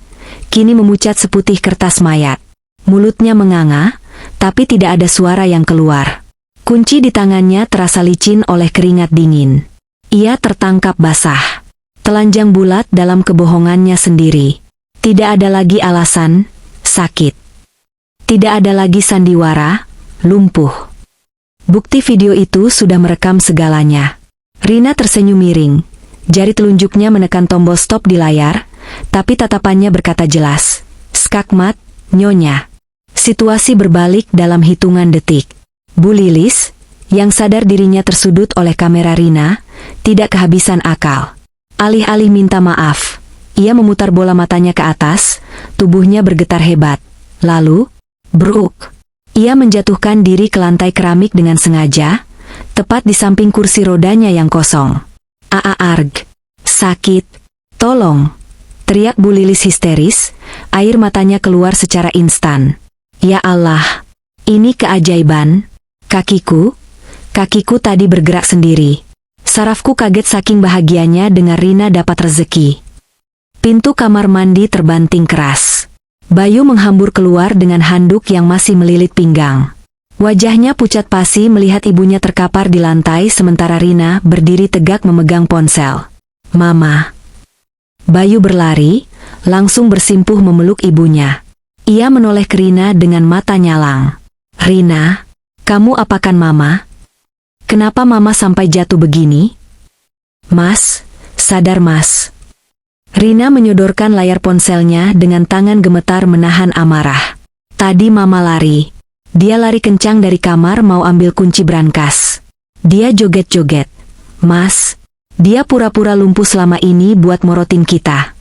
kini memucat seputih kertas mayat. Mulutnya menganga, tapi tidak ada suara yang keluar. Kunci di tangannya terasa licin oleh keringat dingin. Ia tertangkap basah. Telanjang bulat dalam kebohongannya sendiri. Tidak ada lagi alasan, sakit. Tidak ada lagi sandiwara, lumpuh. Bukti video itu sudah merekam segalanya. Rina tersenyum miring. Jari telunjuknya menekan tombol stop di layar, tapi tatapannya berkata jelas. Skakmat, nyonya. Situasi berbalik dalam hitungan detik. Bu Lilis, yang sadar dirinya tersudut oleh kamera Rina, tidak kehabisan akal. Alih-alih minta maaf, ia memutar bola matanya ke atas, tubuhnya bergetar hebat. Lalu, bruk. Ia menjatuhkan diri ke lantai keramik dengan sengaja, tepat di samping kursi rodanya yang kosong. Arg. Sakit. Tolong. Teriak Bu Lilis histeris, air matanya keluar secara instan. Ya Allah. Ini keajaiban. Kakiku tadi bergerak sendiri. Sarafku kaget saking bahagianya dengar Rina dapat rezeki. Pintu kamar mandi terbanting keras. Bayu menghambur keluar dengan handuk yang masih melilit pinggang. Wajahnya pucat pasi melihat ibunya terkapar di lantai sementara Rina berdiri tegak memegang ponsel. Mama. Bayu berlari, langsung bersimpuh memeluk ibunya. Ia menoleh ke Rina dengan mata nyalang. Rina, kamu apakan mama? Kenapa Mama sampai jatuh begini? Mas, sadar Mas. Rina menyodorkan layar ponselnya dengan tangan gemetar menahan amarah. Tadi Mama lari. Dia lari kencang dari kamar mau ambil kunci brankas. Dia joget-joget. Mas, dia pura-pura lumpuh selama ini buat morotin kita.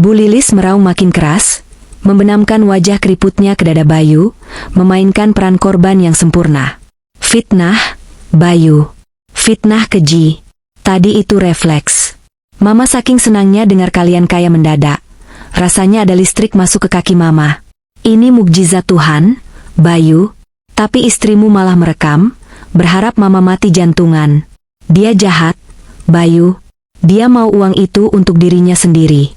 Bu Lilis meraung makin keras, membenamkan wajah keriputnya ke dada Bayu, memainkan peran korban yang sempurna. Fitnah, Bayu. Fitnah keji. Tadi itu refleks. Mama saking senangnya dengar kalian kaya mendadak. Rasanya ada listrik masuk ke kaki Mama. Ini mukjizat Tuhan, Bayu. Tapi istrimu malah merekam, berharap Mama mati jantungan. Dia jahat, Bayu. Dia mau uang itu untuk dirinya sendiri.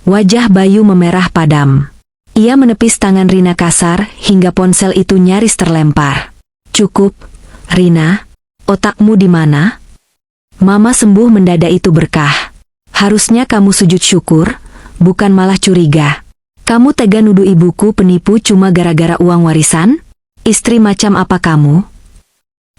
Wajah Bayu memerah padam. Ia menepis tangan Rina kasar hingga ponsel itu nyaris terlempar. Cukup, Rina. Otakmu di mana? Mama sembuh mendadak itu berkah. Harusnya kamu sujud syukur, bukan malah curiga. Kamu tega nuduh ibuku penipu cuma gara-gara uang warisan? Istri macam apa kamu?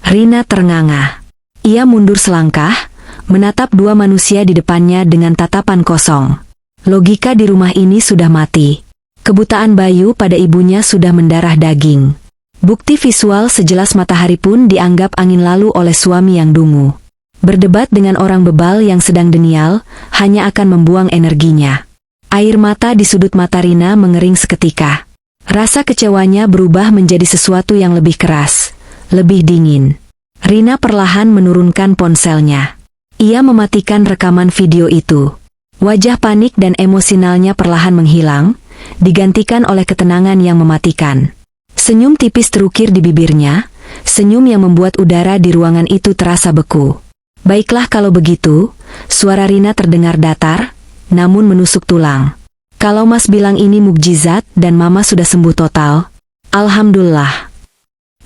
Rina ternganga. Ia mundur selangkah, menatap dua manusia di depannya dengan tatapan kosong. Logika di rumah ini sudah mati. Kebutaan Bayu pada ibunya sudah mendarah daging. Bukti visual sejelas matahari pun dianggap angin lalu oleh suami yang dungu. Berdebat dengan orang bebal yang sedang denial, hanya akan membuang energinya. Air mata di sudut mata Rina mengering seketika. Rasa kecewanya berubah menjadi sesuatu yang lebih keras, lebih dingin. Rina perlahan menurunkan ponselnya. Ia mematikan rekaman video itu. Wajah panik dan emosionalnya perlahan menghilang, digantikan oleh ketenangan yang mematikan. Senyum tipis terukir di bibirnya, senyum yang membuat udara di ruangan itu terasa beku. Baiklah kalau begitu, suara Rina terdengar datar, namun menusuk tulang. Kalau Mas bilang ini mukjizat dan Mama sudah sembuh total, alhamdulillah.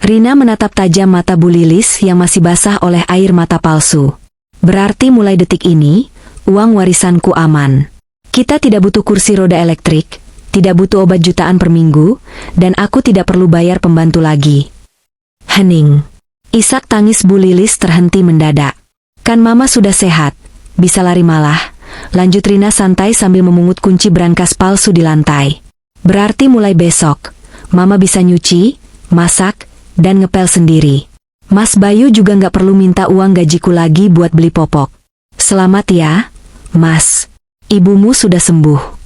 Rina menatap tajam mata Bu Lilis yang masih basah oleh air mata palsu. Berarti mulai detik ini, uang warisanku aman. Kita tidak butuh kursi roda elektrik, tidak butuh obat jutaan per minggu, dan aku tidak perlu bayar pembantu lagi. Hening. Isak tangis Bu Lilis terhenti mendadak. Kan Mama sudah sehat, bisa lari malah, lanjut Rina santai sambil memungut kunci brankas palsu di lantai. Berarti mulai besok, Mama bisa nyuci, masak, dan ngepel sendiri. Mas Bayu juga nggak perlu minta uang gajiku lagi buat beli popok. Selamat ya, Mas. Ibumu sudah sembuh.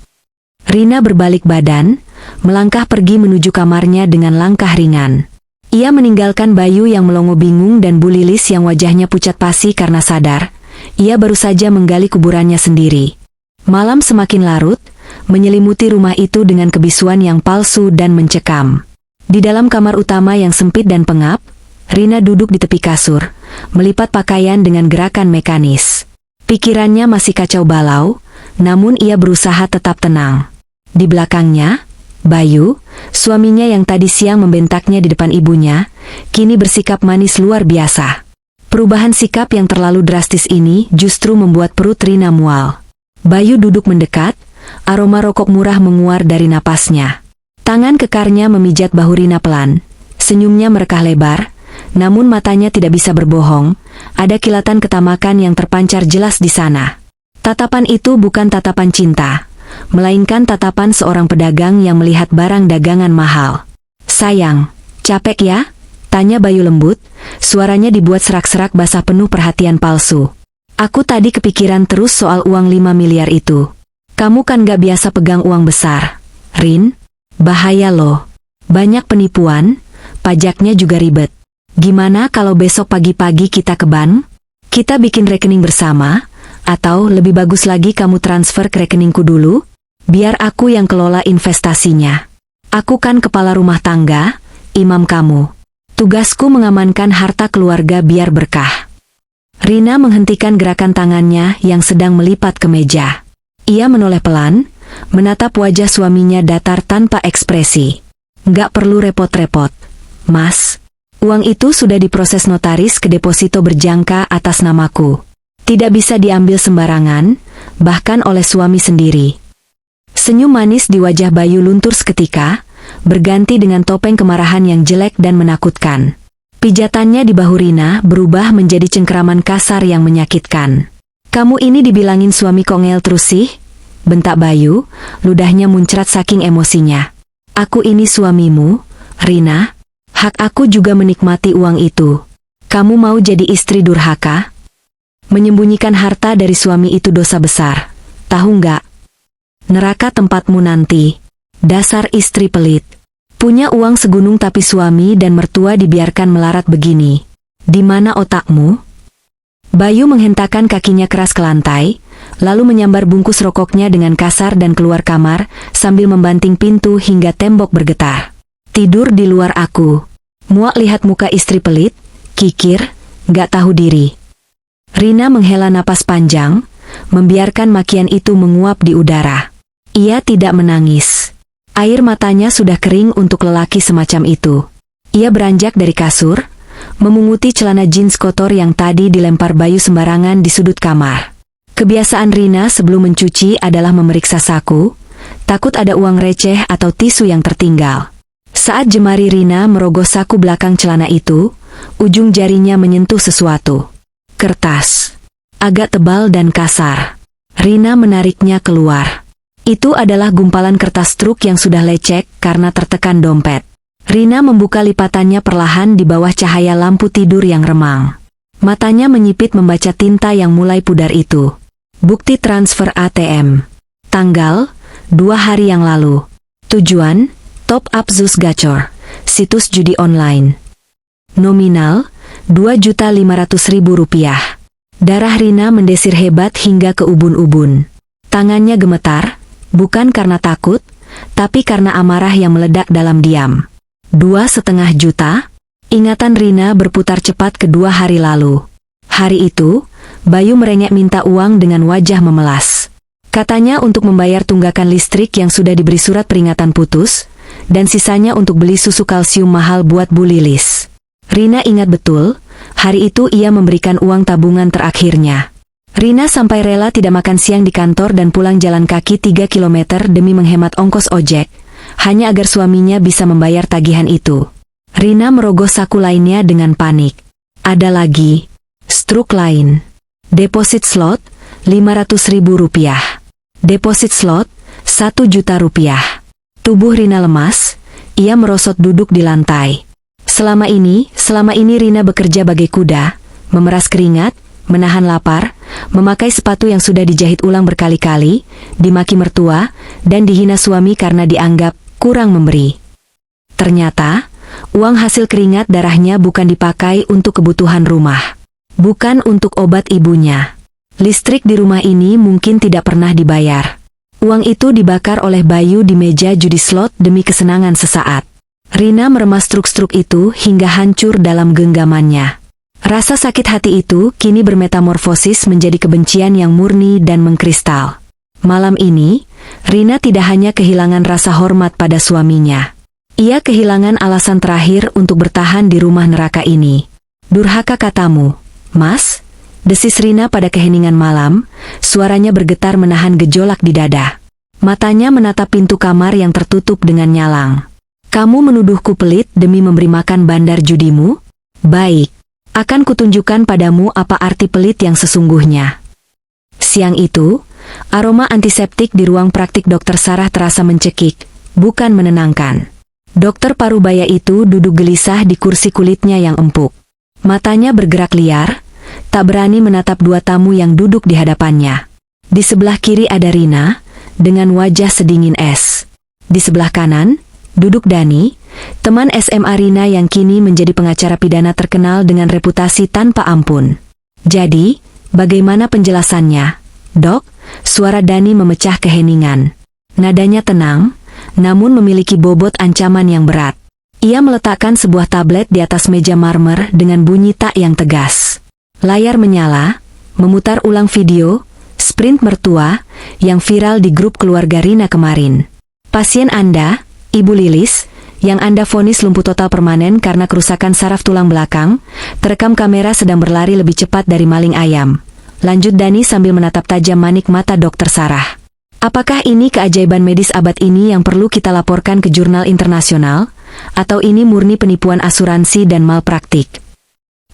Rina berbalik badan, melangkah pergi menuju kamarnya dengan langkah ringan. Ia meninggalkan Bayu yang melongo bingung dan Bu Lilis yang wajahnya pucat pasi karena sadar, ia baru saja menggali kuburannya sendiri. Malam semakin larut, menyelimuti rumah itu dengan kebisuan yang palsu dan mencekam. Di dalam kamar utama yang sempit dan pengap, Rina duduk di tepi kasur, melipat pakaian dengan gerakan mekanis. Pikirannya masih kacau balau, namun ia berusaha tetap tenang. Di belakangnya, Bayu, suaminya yang tadi siang membentaknya di depan ibunya, kini bersikap manis luar biasa. Perubahan sikap yang terlalu drastis ini justru membuat perut Rina mual. Bayu duduk mendekat, aroma rokok murah menguar dari napasnya. Tangan kekarnya memijat bahu Rina pelan, senyumnya merekah lebar, namun matanya tidak bisa berbohong, ada kilatan ketamakan yang terpancar jelas di sana. Tatapan itu bukan tatapan cinta, melainkan tatapan seorang pedagang yang melihat barang dagangan mahal. Sayang, capek ya? Tanya Bayu lembut, suaranya dibuat serak-serak basah penuh perhatian palsu. Aku tadi kepikiran terus soal uang 5 miliar itu. Kamu kan gak biasa pegang uang besar, Rin? Bahaya loh. Banyak penipuan, pajaknya juga ribet. Gimana kalau besok pagi-pagi kita ke bank? Kita bikin rekening bersama, atau lebih bagus lagi kamu transfer ke rekeningku dulu? Biar aku yang kelola investasinya. Aku kan kepala rumah tangga, imam kamu. Tugasku mengamankan harta keluarga biar berkah. Rina menghentikan gerakan tangannya yang sedang melipat ke meja. Ia menoleh pelan, menatap wajah suaminya datar tanpa ekspresi. Nggak perlu repot-repot, Mas. Uang itu sudah diproses notaris ke deposito berjangka atas namaku. Tidak bisa diambil sembarangan, bahkan oleh suami sendiri. Senyum manis di wajah Bayu luntur seketika, berganti dengan topeng kemarahan yang jelek dan menakutkan. Pijatannya di bahu Rina berubah menjadi cengkeraman kasar yang menyakitkan. "Kamu ini dibilangin suami kongel terus sih?" bentak Bayu, ludahnya muncrat saking emosinya. "Aku ini suamimu, Rina. Hak aku juga menikmati uang itu. Kamu mau jadi istri durhaka? Menyembunyikan harta dari suami itu dosa besar. Tahu nggak? Neraka tempatmu nanti. Dasar istri pelit. Punya uang segunung tapi suami dan mertua dibiarkan melarat begini. Di mana otakmu?" Bayu menghentakkan kakinya keras ke lantai, lalu menyambar bungkus rokoknya dengan kasar dan keluar kamar, sambil membanting pintu hingga tembok bergetar. "Tidur di luar aku. Muak lihat muka istri pelit, kikir, nggak tahu diri." Rina menghela napas panjang, membiarkan makian itu menguap di udara. Ia tidak menangis. Air matanya sudah kering untuk lelaki semacam itu. Ia beranjak dari kasur, memunguti celana jeans kotor yang tadi dilempar Bayu sembarangan di sudut kamar. Kebiasaan Rina sebelum mencuci adalah memeriksa saku, takut ada uang receh atau tisu yang tertinggal. Saat jemari Rina merogoh saku belakang celana itu, ujung jarinya menyentuh sesuatu. Kertas. Agak tebal dan kasar. Rina menariknya keluar. Itu adalah gumpalan kertas truk yang sudah lecek karena tertekan dompet. Rina membuka lipatannya perlahan di bawah cahaya lampu tidur yang remang. Matanya menyipit membaca tinta yang mulai pudar itu. Bukti transfer ATM. Tanggal, 2 hari yang lalu. Tujuan, Top Up Zeus Gacor, situs judi online. Nominal, Rp2.500.000. Darah Rina mendesir hebat hingga ke ubun-ubun. Tangannya gemetar, bukan karena takut, tapi karena amarah yang meledak dalam diam. 2,5 juta? Ingatan Rina berputar cepat ke 2 hari lalu. Hari itu, Bayu merengek minta uang dengan wajah memelas. Katanya untuk membayar tunggakan listrik yang sudah diberi surat peringatan putus, dan sisanya untuk beli susu kalsium mahal buat Bu Lilis. Rina ingat betul, hari itu ia memberikan uang tabungan terakhirnya. Rina sampai rela tidak makan siang di kantor dan pulang jalan kaki 3 km demi menghemat ongkos ojek, hanya agar suaminya bisa membayar tagihan itu. Rina merogoh saku lainnya dengan panik. Ada lagi. Struk lain. Deposit slot, Rp500.000. Deposit slot, Rp1.000.000. Tubuh Rina lemas, ia merosot duduk di lantai. Selama ini Rina bekerja bagai kuda, memeras keringat, menahan lapar, memakai sepatu yang sudah dijahit ulang berkali-kali, dimaki mertua, dan dihina suami karena dianggap kurang memberi. Ternyata, uang hasil keringat darahnya bukan dipakai untuk kebutuhan rumah. Bukan untuk obat ibunya. Listrik di rumah ini mungkin tidak pernah dibayar. Uang itu dibakar oleh Bayu di meja judi slot demi kesenangan sesaat. Rina meremas struk-struk itu hingga hancur dalam genggamannya. Rasa sakit hati itu kini bermetamorfosis menjadi kebencian yang murni dan mengkristal. Malam ini, Rina tidak hanya kehilangan rasa hormat pada suaminya. Ia kehilangan alasan terakhir untuk bertahan di rumah neraka ini. "Durhaka katamu, Mas?" desis Rina pada keheningan malam, suaranya bergetar menahan gejolak di dada. Matanya menatap pintu kamar yang tertutup dengan nyalang. "Kamu menuduhku pelit demi memberi makan bandar judimu? Baik. Akan kutunjukkan padamu apa arti pelit yang sesungguhnya." Siang itu, aroma antiseptik di ruang praktik Dokter Sarah terasa mencekik, bukan menenangkan. Dokter parubaya itu duduk gelisah di kursi kulitnya yang empuk. Matanya bergerak liar, tak berani menatap dua tamu yang duduk di hadapannya. Di sebelah kiri ada Rina, dengan wajah sedingin es. Di sebelah kanan, duduk Dani, teman SMA Rina yang kini menjadi pengacara pidana terkenal dengan reputasi tanpa ampun. "Jadi, bagaimana penjelasannya, Dok?" Suara Dani memecah keheningan. Nadanya tenang, namun memiliki bobot ancaman yang berat. Ia meletakkan sebuah tablet di atas meja marmer dengan bunyi tak yang tegas. Layar menyala, memutar ulang video, sprint mertua, yang viral di grup keluarga Rina kemarin. "Pasien Anda, Ibu Lilis, yang Anda vonis lumpuh total permanen karena kerusakan saraf tulang belakang, terekam kamera sedang berlari lebih cepat dari maling ayam." Lanjut Dani sambil menatap tajam manik mata Dokter Sarah. "Apakah ini keajaiban medis abad ini yang perlu kita laporkan ke jurnal internasional? atau ini murni penipuan asuransi dan malpraktik?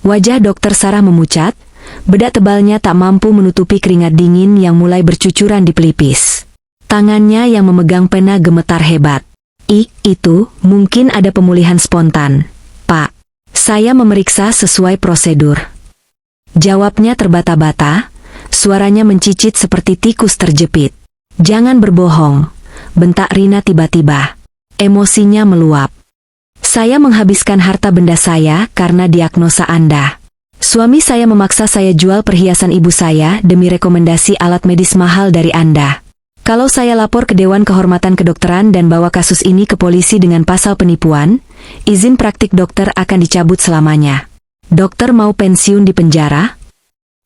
Wajah Dokter Sarah memucat, bedak tebalnya tak mampu menutupi keringat dingin yang mulai bercucuran di pelipis. Tangannya yang memegang pena gemetar hebat. Itu, mungkin ada pemulihan spontan. Pak, saya memeriksa sesuai prosedur. Jawabnya terbata-bata, suaranya mencicit seperti tikus terjepit. Jangan berbohong, bentak Rina tiba-tiba. Emosinya meluap. Saya menghabiskan harta benda saya karena diagnosa Anda. Suami saya memaksa saya jual perhiasan ibu saya demi rekomendasi alat medis mahal dari Anda. Kalau saya lapor ke Dewan Kehormatan Kedokteran dan bawa kasus ini ke polisi dengan pasal penipuan, izin praktik dokter akan dicabut selamanya. Dokter mau pensiun di penjara?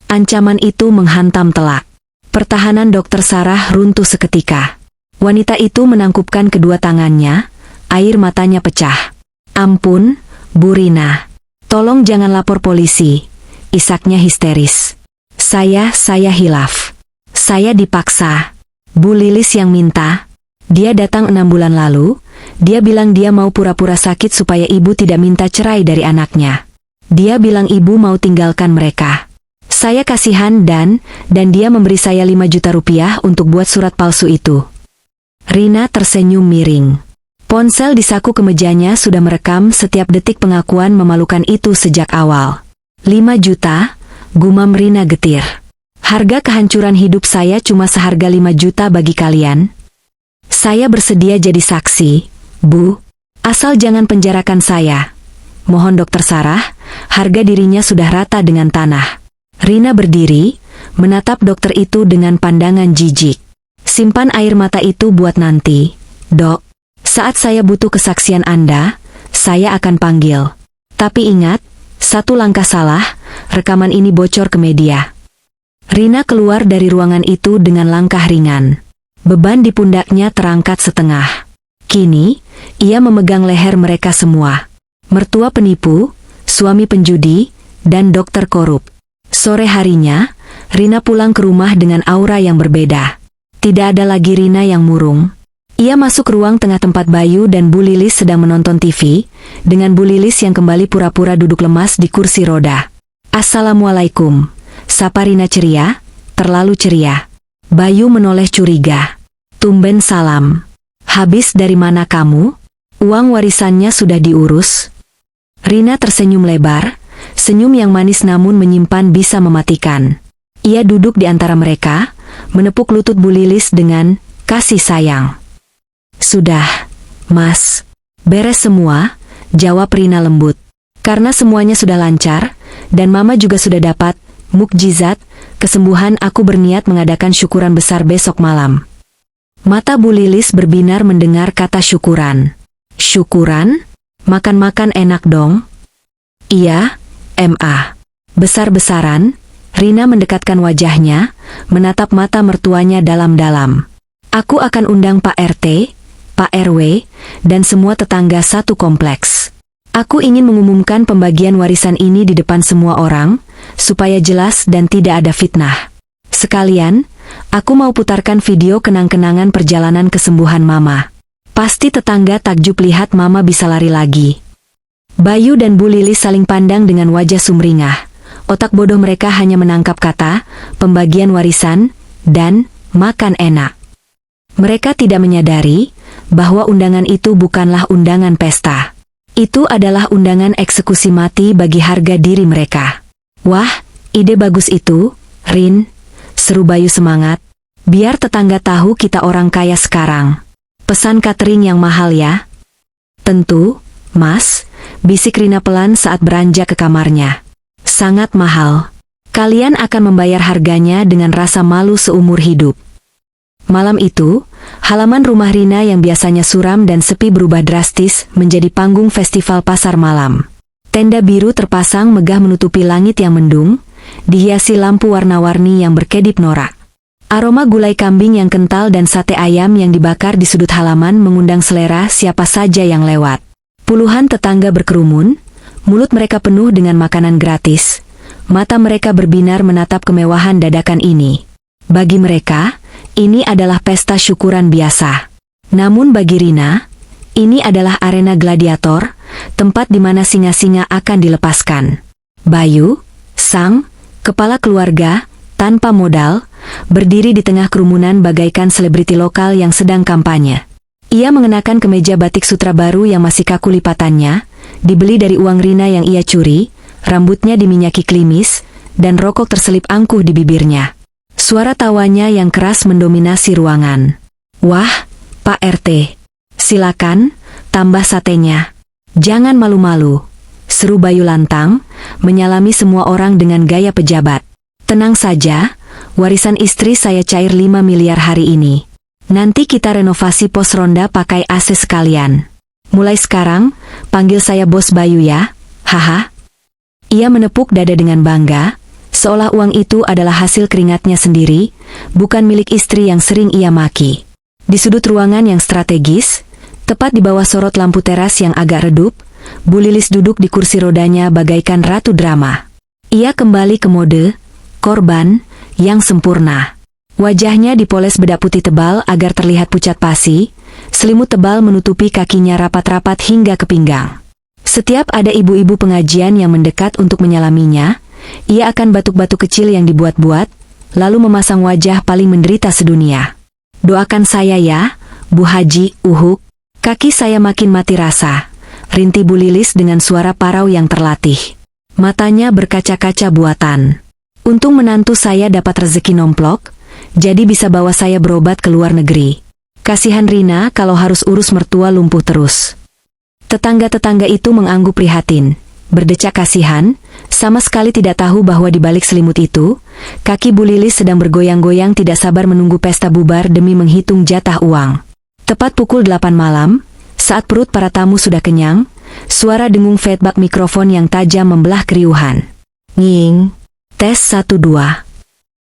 Ancaman itu menghantam telak. Pertahanan Dokter Sarah runtuh seketika. Wanita itu menangkupkan kedua tangannya, air matanya pecah. Ampun, Bu Rina. Tolong jangan lapor polisi. Isaknya histeris. Saya hilaf. Saya dipaksa. Bu Lilis yang minta. Dia datang 6 bulan lalu. Dia bilang dia mau pura-pura sakit supaya ibu tidak minta cerai dari anaknya. Dia bilang ibu mau tinggalkan mereka. Saya kasihan dan dia memberi saya 5 juta rupiah untuk buat surat palsu itu. Rina tersenyum miring. Ponsel di saku kemejanya sudah merekam setiap detik pengakuan memalukan itu sejak awal. 5 juta, gumam Rina getir. Harga kehancuran hidup saya cuma seharga 5 juta bagi kalian. Saya bersedia jadi saksi, Bu. Asal jangan penjarakan saya. Mohon Dokter Sarah, harga dirinya sudah rata dengan tanah. Rina berdiri, menatap dokter itu dengan pandangan jijik. Simpan air mata itu buat nanti, Dok. Saat saya butuh kesaksian Anda, saya akan panggil. Tapi ingat, satu langkah salah, rekaman ini bocor ke media. Rina keluar dari ruangan itu dengan langkah ringan. Beban di pundaknya terangkat setengah. Kini, ia memegang leher mereka semua. Mertua penipu, suami penjudi, dan dokter korup. Sore harinya, Rina pulang ke rumah dengan aura yang berbeda. Tidak ada lagi Rina yang murung. Ia masuk ruang tengah tempat Bayu dan Bu Lilis sedang menonton TV, dengan Bu Lilis yang kembali pura-pura duduk lemas di kursi roda. Assalamualaikum, sapa Rina ceria, terlalu ceria. Bayu menoleh curiga. Tumben salam. Habis dari mana kamu? Uang warisannya sudah diurus? Rina tersenyum lebar, senyum yang manis namun menyimpan bisa mematikan. Ia duduk di antara mereka, menepuk lutut Bu Lilis dengan kasih sayang. Sudah, Mas. Beres semua, jawab Rina lembut. Karena semuanya sudah lancar, dan Mama juga sudah dapat mukjizat, kesembuhan, aku berniat mengadakan syukuran besar besok malam. Mata Bu Lilis berbinar mendengar kata syukuran. Syukuran? Makan-makan enak dong? Iya, MA. Besar-besaran, Rina mendekatkan wajahnya, menatap mata mertuanya dalam-dalam. Aku akan undang Pak RT, Pak RW, dan semua tetangga satu kompleks. Aku ingin mengumumkan pembagian warisan ini di depan semua orang, supaya jelas dan tidak ada fitnah. Sekalian, aku mau putarkan video kenang-kenangan perjalanan kesembuhan Mama. Pasti tetangga takjub lihat Mama bisa lari lagi. Bayu dan Bu Lilis saling pandang dengan wajah sumringah. Otak bodoh mereka hanya menangkap kata, pembagian warisan, dan makan enak. Mereka tidak menyadari bahwa undangan itu bukanlah undangan pesta. Itu adalah undangan eksekusi mati bagi harga diri mereka. Wah, ide bagus itu, Rin, seru Bayu semangat. Biar tetangga tahu kita orang kaya sekarang. Pesan catering yang mahal ya. Tentu, Mas, bisik Rina pelan saat beranjak ke kamarnya. Sangat mahal. Kalian akan membayar harganya dengan rasa malu seumur hidup. Malam itu, halaman rumah Rina yang biasanya suram dan sepi berubah drastis menjadi panggung festival pasar malam. Tenda biru terpasang megah menutupi langit yang mendung, dihiasi lampu warna-warni yang berkedip norak. Aroma gulai kambing yang kental dan sate ayam yang dibakar di sudut halaman mengundang selera siapa saja yang lewat. Puluhan tetangga berkerumun, mulut mereka penuh dengan makanan gratis. Mata mereka berbinar menatap kemewahan dadakan ini. Bagi mereka, ini adalah pesta syukuran biasa. Namun bagi Rina, Ini adalah arena gladiator, tempat di mana singa-singa akan dilepaskan. Bayu, sang kepala keluarga, tanpa modal, berdiri di tengah kerumunan bagaikan selebriti lokal yang sedang kampanye. Ia mengenakan kemeja batik sutra baru yang masih kaku lipatannya, dibeli dari uang Rina yang ia curi, rambutnya diminyaki klimis, dan rokok terselip angkuh di bibirnya. Suara tawanya yang keras mendominasi ruangan. "Wah, Pak RT. Silakan, tambah satenya. Jangan malu-malu," seru Bayu lantang, menyalami semua orang dengan gaya pejabat. "Tenang saja, warisan istri saya cair 5 miliar hari ini. Nanti kita renovasi pos ronda pakai AC sekalian. Mulai sekarang, panggil saya Bos Bayu ya, haha." Ia menepuk dada dengan bangga, seolah uang itu adalah hasil keringatnya sendiri, bukan milik istri yang sering ia maki. Di sudut ruangan yang strategis, tepat di bawah sorot lampu teras yang agak redup, Bu Lilis duduk di kursi rodanya bagaikan ratu drama. Ia kembali ke mode korban yang sempurna. Wajahnya dipoles bedak putih tebal agar terlihat pucat pasi, selimut tebal menutupi kakinya rapat-rapat hingga ke pinggang. Setiap ada ibu-ibu pengajian yang mendekat untuk menyalaminya, ia akan batuk-batuk kecil yang dibuat-buat, lalu memasang wajah paling menderita sedunia. "Doakan saya ya, Bu Haji, uhuk. Kaki saya makin mati rasa," rintih Bu Lilis dengan suara parau yang terlatih. Matanya berkaca-kaca buatan. "Untung menantu saya dapat rezeki nomplok, jadi bisa bawa saya berobat ke luar negeri. Kasihan Rina kalau harus urus mertua lumpuh terus." Tetangga-tetangga itu mengangguk prihatin, berdecak kasihan, sama sekali tidak tahu bahwa di balik selimut itu, kaki Bu Lilis sedang bergoyang-goyang tidak sabar menunggu pesta bubar demi menghitung jatah uang. Tepat pukul 8 malam, saat perut para tamu sudah kenyang, suara dengung feedback mikrofon yang tajam membelah keriuhan. "Nging, tes 1-2.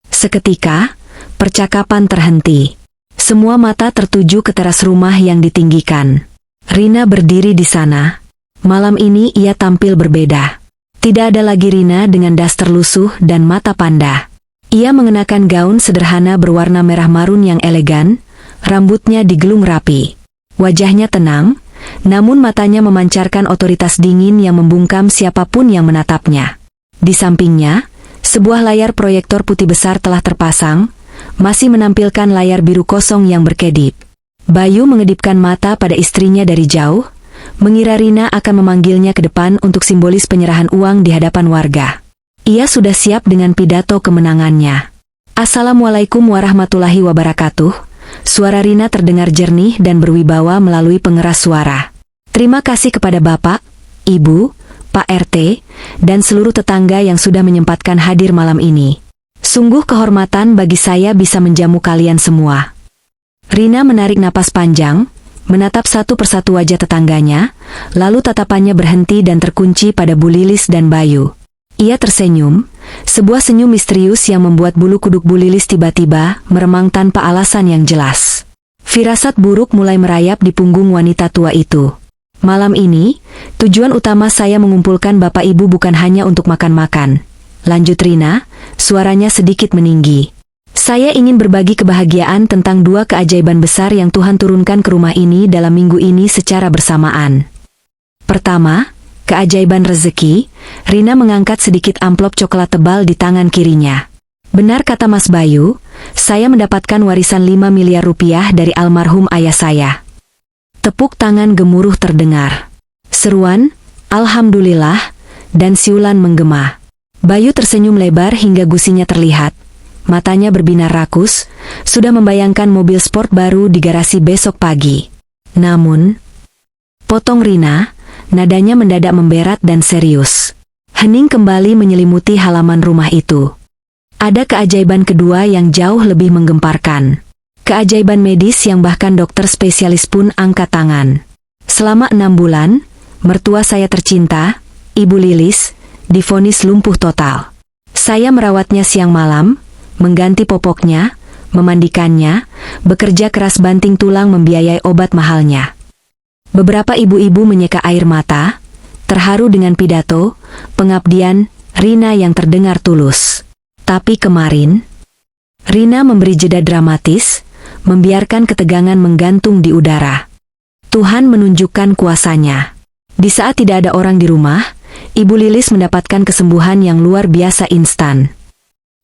Seketika, percakapan terhenti. Semua mata tertuju ke teras rumah yang ditinggikan. Rina berdiri di sana. Malam ini ia tampil berbeda. Tidak ada lagi Rina dengan daster lusuh dan mata panda. Ia mengenakan gaun sederhana berwarna merah marun yang elegan, rambutnya digelung rapi. Wajahnya tenang, namun matanya memancarkan otoritas dingin yang membungkam siapapun yang menatapnya. Di sampingnya, sebuah layar proyektor putih besar telah terpasang, masih menampilkan layar biru kosong yang berkedip. Bayu mengedipkan mata pada istrinya dari jauh, mengira Rina akan memanggilnya ke depan untuk simbolis penyerahan uang di hadapan warga. Ia sudah siap dengan pidato kemenangannya. "Assalamualaikum warahmatullahi wabarakatuh." Suara Rina terdengar jernih dan berwibawa melalui pengeras suara. "Terima kasih kepada Bapak, Ibu, Pak RT, dan seluruh tetangga yang sudah menyempatkan hadir malam ini. Sungguh kehormatan bagi saya bisa menjamu kalian semua." Rina menarik napas panjang, menatap satu persatu wajah tetangganya, lalu tatapannya berhenti dan terkunci pada Bu Lilis dan Bayu. Ia tersenyum, sebuah senyum misterius yang membuat bulu kuduk Bu Lilis tiba-tiba meremang tanpa alasan yang jelas. Firasat buruk mulai merayap di punggung wanita tua itu. "Malam ini, tujuan utama saya mengumpulkan Bapak Ibu bukan hanya untuk makan-makan," lanjut Rina, suaranya sedikit meninggi. "Saya ingin berbagi kebahagiaan tentang 2 keajaiban besar yang Tuhan turunkan ke rumah ini dalam minggu ini secara bersamaan. Pertama, keajaiban rezeki." Rina mengangkat sedikit amplop coklat tebal di tangan kirinya. "Benar kata Mas Bayu, saya mendapatkan warisan 5 miliar rupiah dari almarhum ayah saya." Tepuk tangan gemuruh terdengar. Seruan, "Alhamdulillah," dan siulan menggema. Bayu tersenyum lebar hingga gusinya terlihat. Matanya berbinar rakus, sudah membayangkan mobil sport baru di garasi besok pagi. Namun, potong Rina, nadanya mendadak memberat dan serius. Hening kembali menyelimuti halaman rumah itu. Ada keajaiban kedua yang jauh lebih menggemparkan. Keajaiban medis yang bahkan dokter spesialis pun angkat tangan. Selama 6 bulan, mertua saya tercinta, Ibu Lilis, divonis lumpuh total. Saya merawatnya siang malam, mengganti popoknya, memandikannya, bekerja keras banting tulang membiayai obat mahalnya. Beberapa ibu-ibu menyeka air mata, terharu dengan pidato, pengabdian, Rina yang terdengar tulus. Tapi kemarin, Rina memberi jeda dramatis, membiarkan ketegangan menggantung di udara. Tuhan menunjukkan kuasa-Nya. Di saat tidak ada orang di rumah, Ibu Lilis mendapatkan kesembuhan yang luar biasa instan.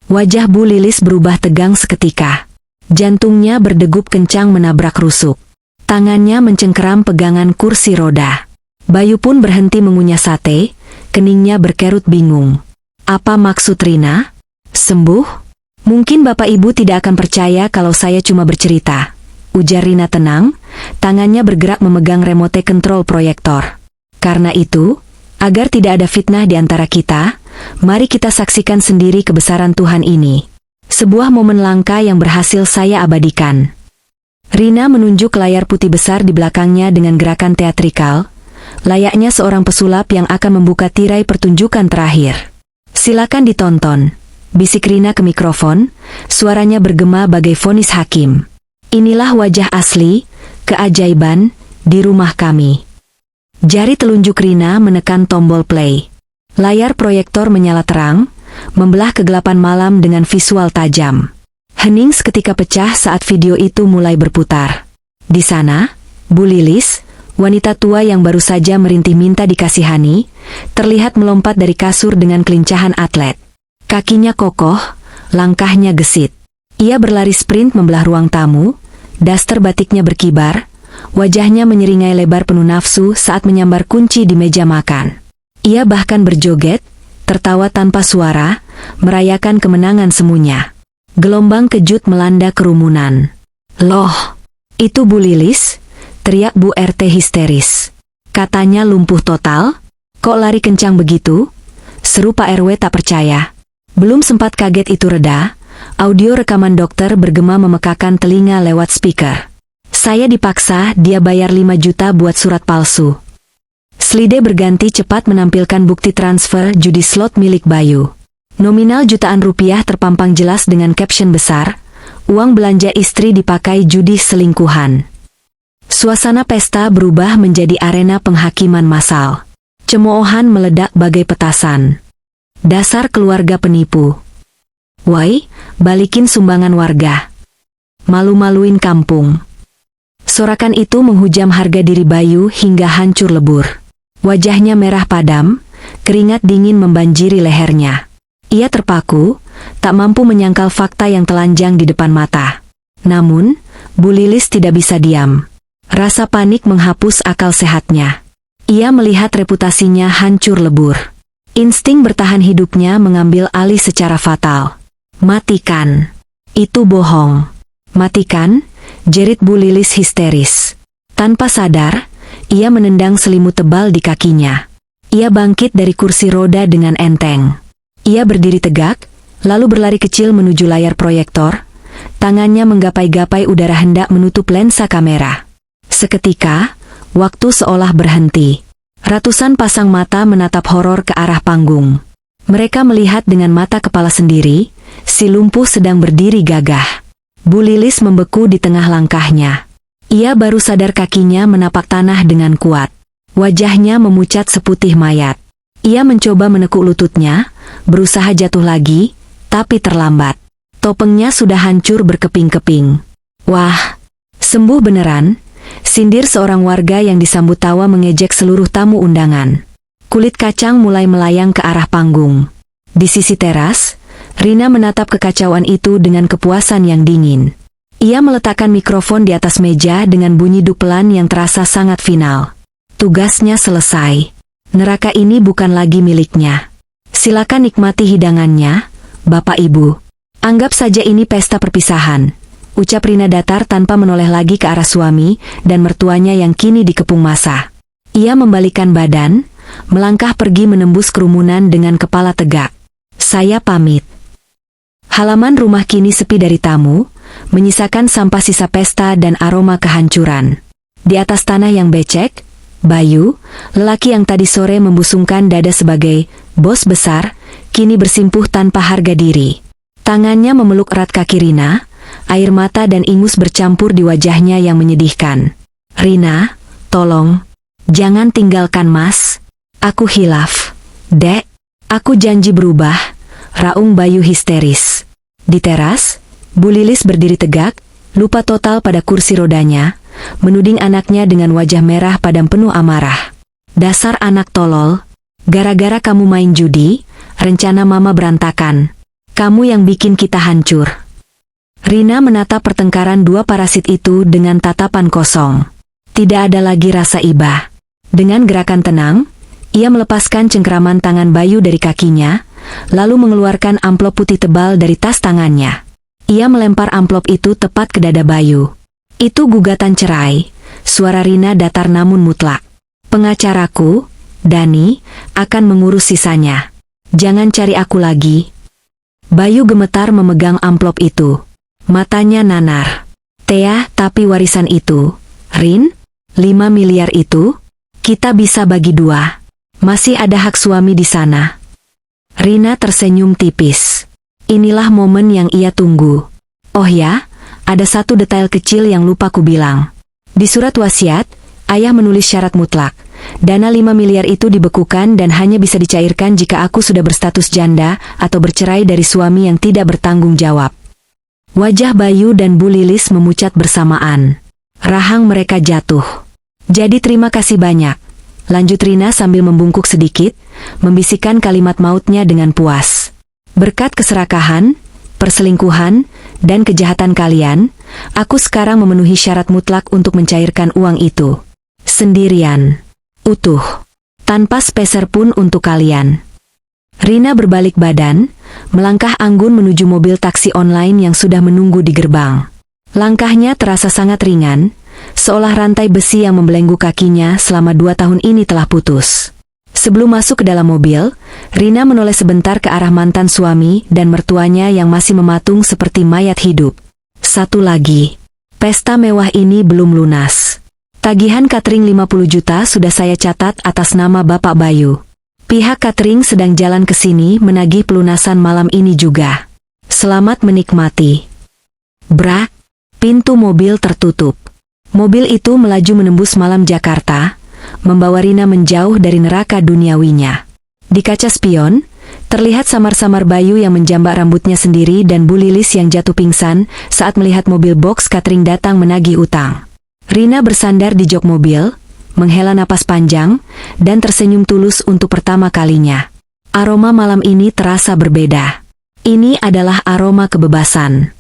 Wajah Bu Lilis berubah tegang seketika. Jantungnya berdegup kencang menabrak rusuk. Tangannya mencengkeram pegangan kursi roda. Bayu pun berhenti mengunyah sate, keningnya berkerut bingung. Apa maksud Rina? Sembuh? Mungkin Bapak Ibu tidak akan percaya kalau saya cuma bercerita, ujar Rina tenang, tangannya bergerak memegang remote control proyektor. Karena itu, agar tidak ada fitnah di antara kita, mari kita saksikan sendiri kebesaran Tuhan ini. Sebuah momen langka yang berhasil saya abadikan. Rina menunjuk layar putih besar di belakangnya dengan gerakan teatrikal, layaknya seorang pesulap yang akan membuka tirai pertunjukan terakhir. Silakan ditonton, bisik Rina ke mikrofon, suaranya bergema bagai vonis hakim. Inilah wajah asli, keajaiban, di rumah kami. Jari telunjuk Rina menekan tombol play. Layar proyektor menyala terang, membelah kegelapan malam dengan visual tajam. Hening seketika pecah saat video itu mulai berputar. Di sana, Bu Lilis, wanita tua yang baru saja merintih minta dikasihani, terlihat melompat dari kasur dengan kelincahan atlet. Kakinya kokoh, langkahnya gesit. Ia berlari sprint membelah ruang tamu, daster batiknya berkibar, wajahnya menyeringai lebar penuh nafsu saat menyambar kunci di meja makan. Ia bahkan berjoget, tertawa tanpa suara, merayakan kemenangan semuanya. Gelombang kejut melanda kerumunan. Loh, itu Bu Lilis? Teriak Bu RT histeris. Katanya lumpuh total? Kok lari kencang begitu? Seru Pak RW tak percaya. Belum sempat kaget itu reda, audio rekaman dokter bergema memekakan telinga lewat speaker. Saya dipaksa dia bayar 5 juta buat surat palsu. Slide berganti cepat menampilkan bukti transfer judi slot milik Bayu. Nominal jutaan rupiah terpampang jelas dengan caption besar, uang belanja istri dipakai judi selingkuhan. Suasana pesta berubah menjadi arena penghakiman massal. Cemoohan meledak bagai petasan. Dasar keluarga penipu. Woi, balikin sumbangan warga. Malu-maluin kampung. Sorakan itu menghujam harga diri Bayu hingga hancur lebur. Wajahnya merah padam, keringat dingin membanjiri lehernya. Ia terpaku, tak mampu menyangkal fakta yang telanjang di depan mata. Namun, Bu Lilis tidak bisa diam. Rasa panik menghapus akal sehatnya. Ia melihat reputasinya hancur lebur. Insting bertahan hidupnya mengambil alih secara fatal. Matikan. Itu bohong. Matikan, jerit Bu Lilis histeris. Tanpa sadar, ia menendang selimut tebal di kakinya. Ia bangkit dari kursi roda dengan enteng. Ia berdiri tegak, lalu berlari kecil menuju layar proyektor, tangannya menggapai-gapai udara hendak menutup lensa kamera. Seketika, waktu seolah berhenti. Ratusan pasang mata menatap horor ke arah panggung. Mereka melihat dengan mata kepala sendiri, si lumpuh sedang berdiri gagah. Bu Lilis membeku di tengah langkahnya. Ia baru sadar kakinya menapak tanah dengan kuat. Wajahnya memucat seputih mayat. Ia mencoba menekuk lututnya, berusaha jatuh lagi, tapi terlambat. Topengnya sudah hancur berkeping-keping. Wah, sembuh beneran, sindir seorang warga yang disambut tawa mengejek seluruh tamu undangan. Kulit kacang mulai melayang ke arah panggung. Di sisi teras, Rina menatap kekacauan itu dengan kepuasan yang dingin. Ia meletakkan mikrofon di atas meja dengan bunyi dupelan yang terasa sangat final. Tugasnya selesai. Neraka ini bukan lagi miliknya. Silakan nikmati hidangannya, Bapak Ibu. Anggap saja ini pesta perpisahan, ucap Rina datar tanpa menoleh lagi ke arah suami dan mertuanya yang kini dikepung massa. Ia membalikkan badan, melangkah pergi menembus kerumunan dengan kepala tegak. Saya pamit. Halaman rumah kini sepi dari tamu, menyisakan sampah sisa pesta dan aroma kehancuran. Di atas tanah yang becek, Bayu, lelaki yang tadi sore membusungkan dada sebagai bos besar, kini bersimpuh tanpa harga diri. Tangannya memeluk erat kaki Rina, air mata dan ingus bercampur di wajahnya yang menyedihkan. Rina, tolong, jangan tinggalkan Mas. Aku hilaf. Dek, aku janji berubah, raung Bayu histeris. Di teras, Bu Lilis berdiri tegak, lupa total pada kursi rodanya, menuding anaknya dengan wajah merah padam penuh amarah. Dasar anak tolol, gara-gara kamu main judi, rencana mama berantakan. Kamu yang bikin kita hancur. Rina menatap pertengkaran dua parasit itu dengan tatapan kosong. Tidak ada lagi rasa iba. Dengan gerakan tenang, ia melepaskan cengkeraman tangan Bayu dari kakinya, lalu mengeluarkan amplop putih tebal dari tas tangannya. Ia melempar amplop itu tepat ke dada Bayu. Itu gugatan cerai. Suara Rina datar namun mutlak. Pengacaraku, Dani, akan mengurus sisanya. Jangan cari aku lagi. Bayu gemetar memegang amplop itu. Matanya nanar. Tea, tapi warisan itu, Rin, 5 miliar itu, kita bisa bagi 2. Masih ada hak suami di sana. Rina tersenyum tipis. Inilah momen yang ia tunggu. Oh ya, ada satu detail kecil yang lupa ku bilang. Di surat wasiat, ayah menulis syarat mutlak. Dana 5 miliar itu dibekukan dan hanya bisa dicairkan jika aku sudah berstatus janda atau bercerai dari suami yang tidak bertanggung jawab. Wajah Bayu dan Bu Lilis memucat bersamaan. Rahang mereka jatuh. Jadi terima kasih banyak. Lanjut Rina sambil membungkuk sedikit, membisikkan kalimat mautnya dengan puas. Berkat keserakahan, perselingkuhan, dan kejahatan kalian, aku sekarang memenuhi syarat mutlak untuk mencairkan uang itu. Sendirian. Utuh. Tanpa sepeser pun untuk kalian. Rina berbalik badan, melangkah anggun menuju mobil taksi online yang sudah menunggu di gerbang. Langkahnya terasa sangat ringan, seolah rantai besi yang membelenggu kakinya selama 2 tahun ini telah putus. Sebelum masuk ke dalam mobil, Rina menoleh sebentar ke arah mantan suami dan mertuanya yang masih mematung seperti mayat hidup. Satu lagi, pesta mewah ini belum lunas. Tagihan catering 50 juta sudah saya catat atas nama Bapak Bayu. Pihak catering sedang jalan ke sini menagih pelunasan malam ini juga. Selamat menikmati. Brak, pintu mobil tertutup. Mobil itu melaju menembus malam Jakarta, membawa Rina menjauh dari neraka duniawinya. Di kaca spion, terlihat samar-samar Bayu yang menjambak rambutnya sendiri dan Bu Lilis yang jatuh pingsan saat melihat mobil box catering datang menagih utang. Rina bersandar di jok mobil, menghela napas panjang, dan tersenyum tulus untuk pertama kalinya. Aroma malam ini terasa berbeda. Ini adalah aroma kebebasan.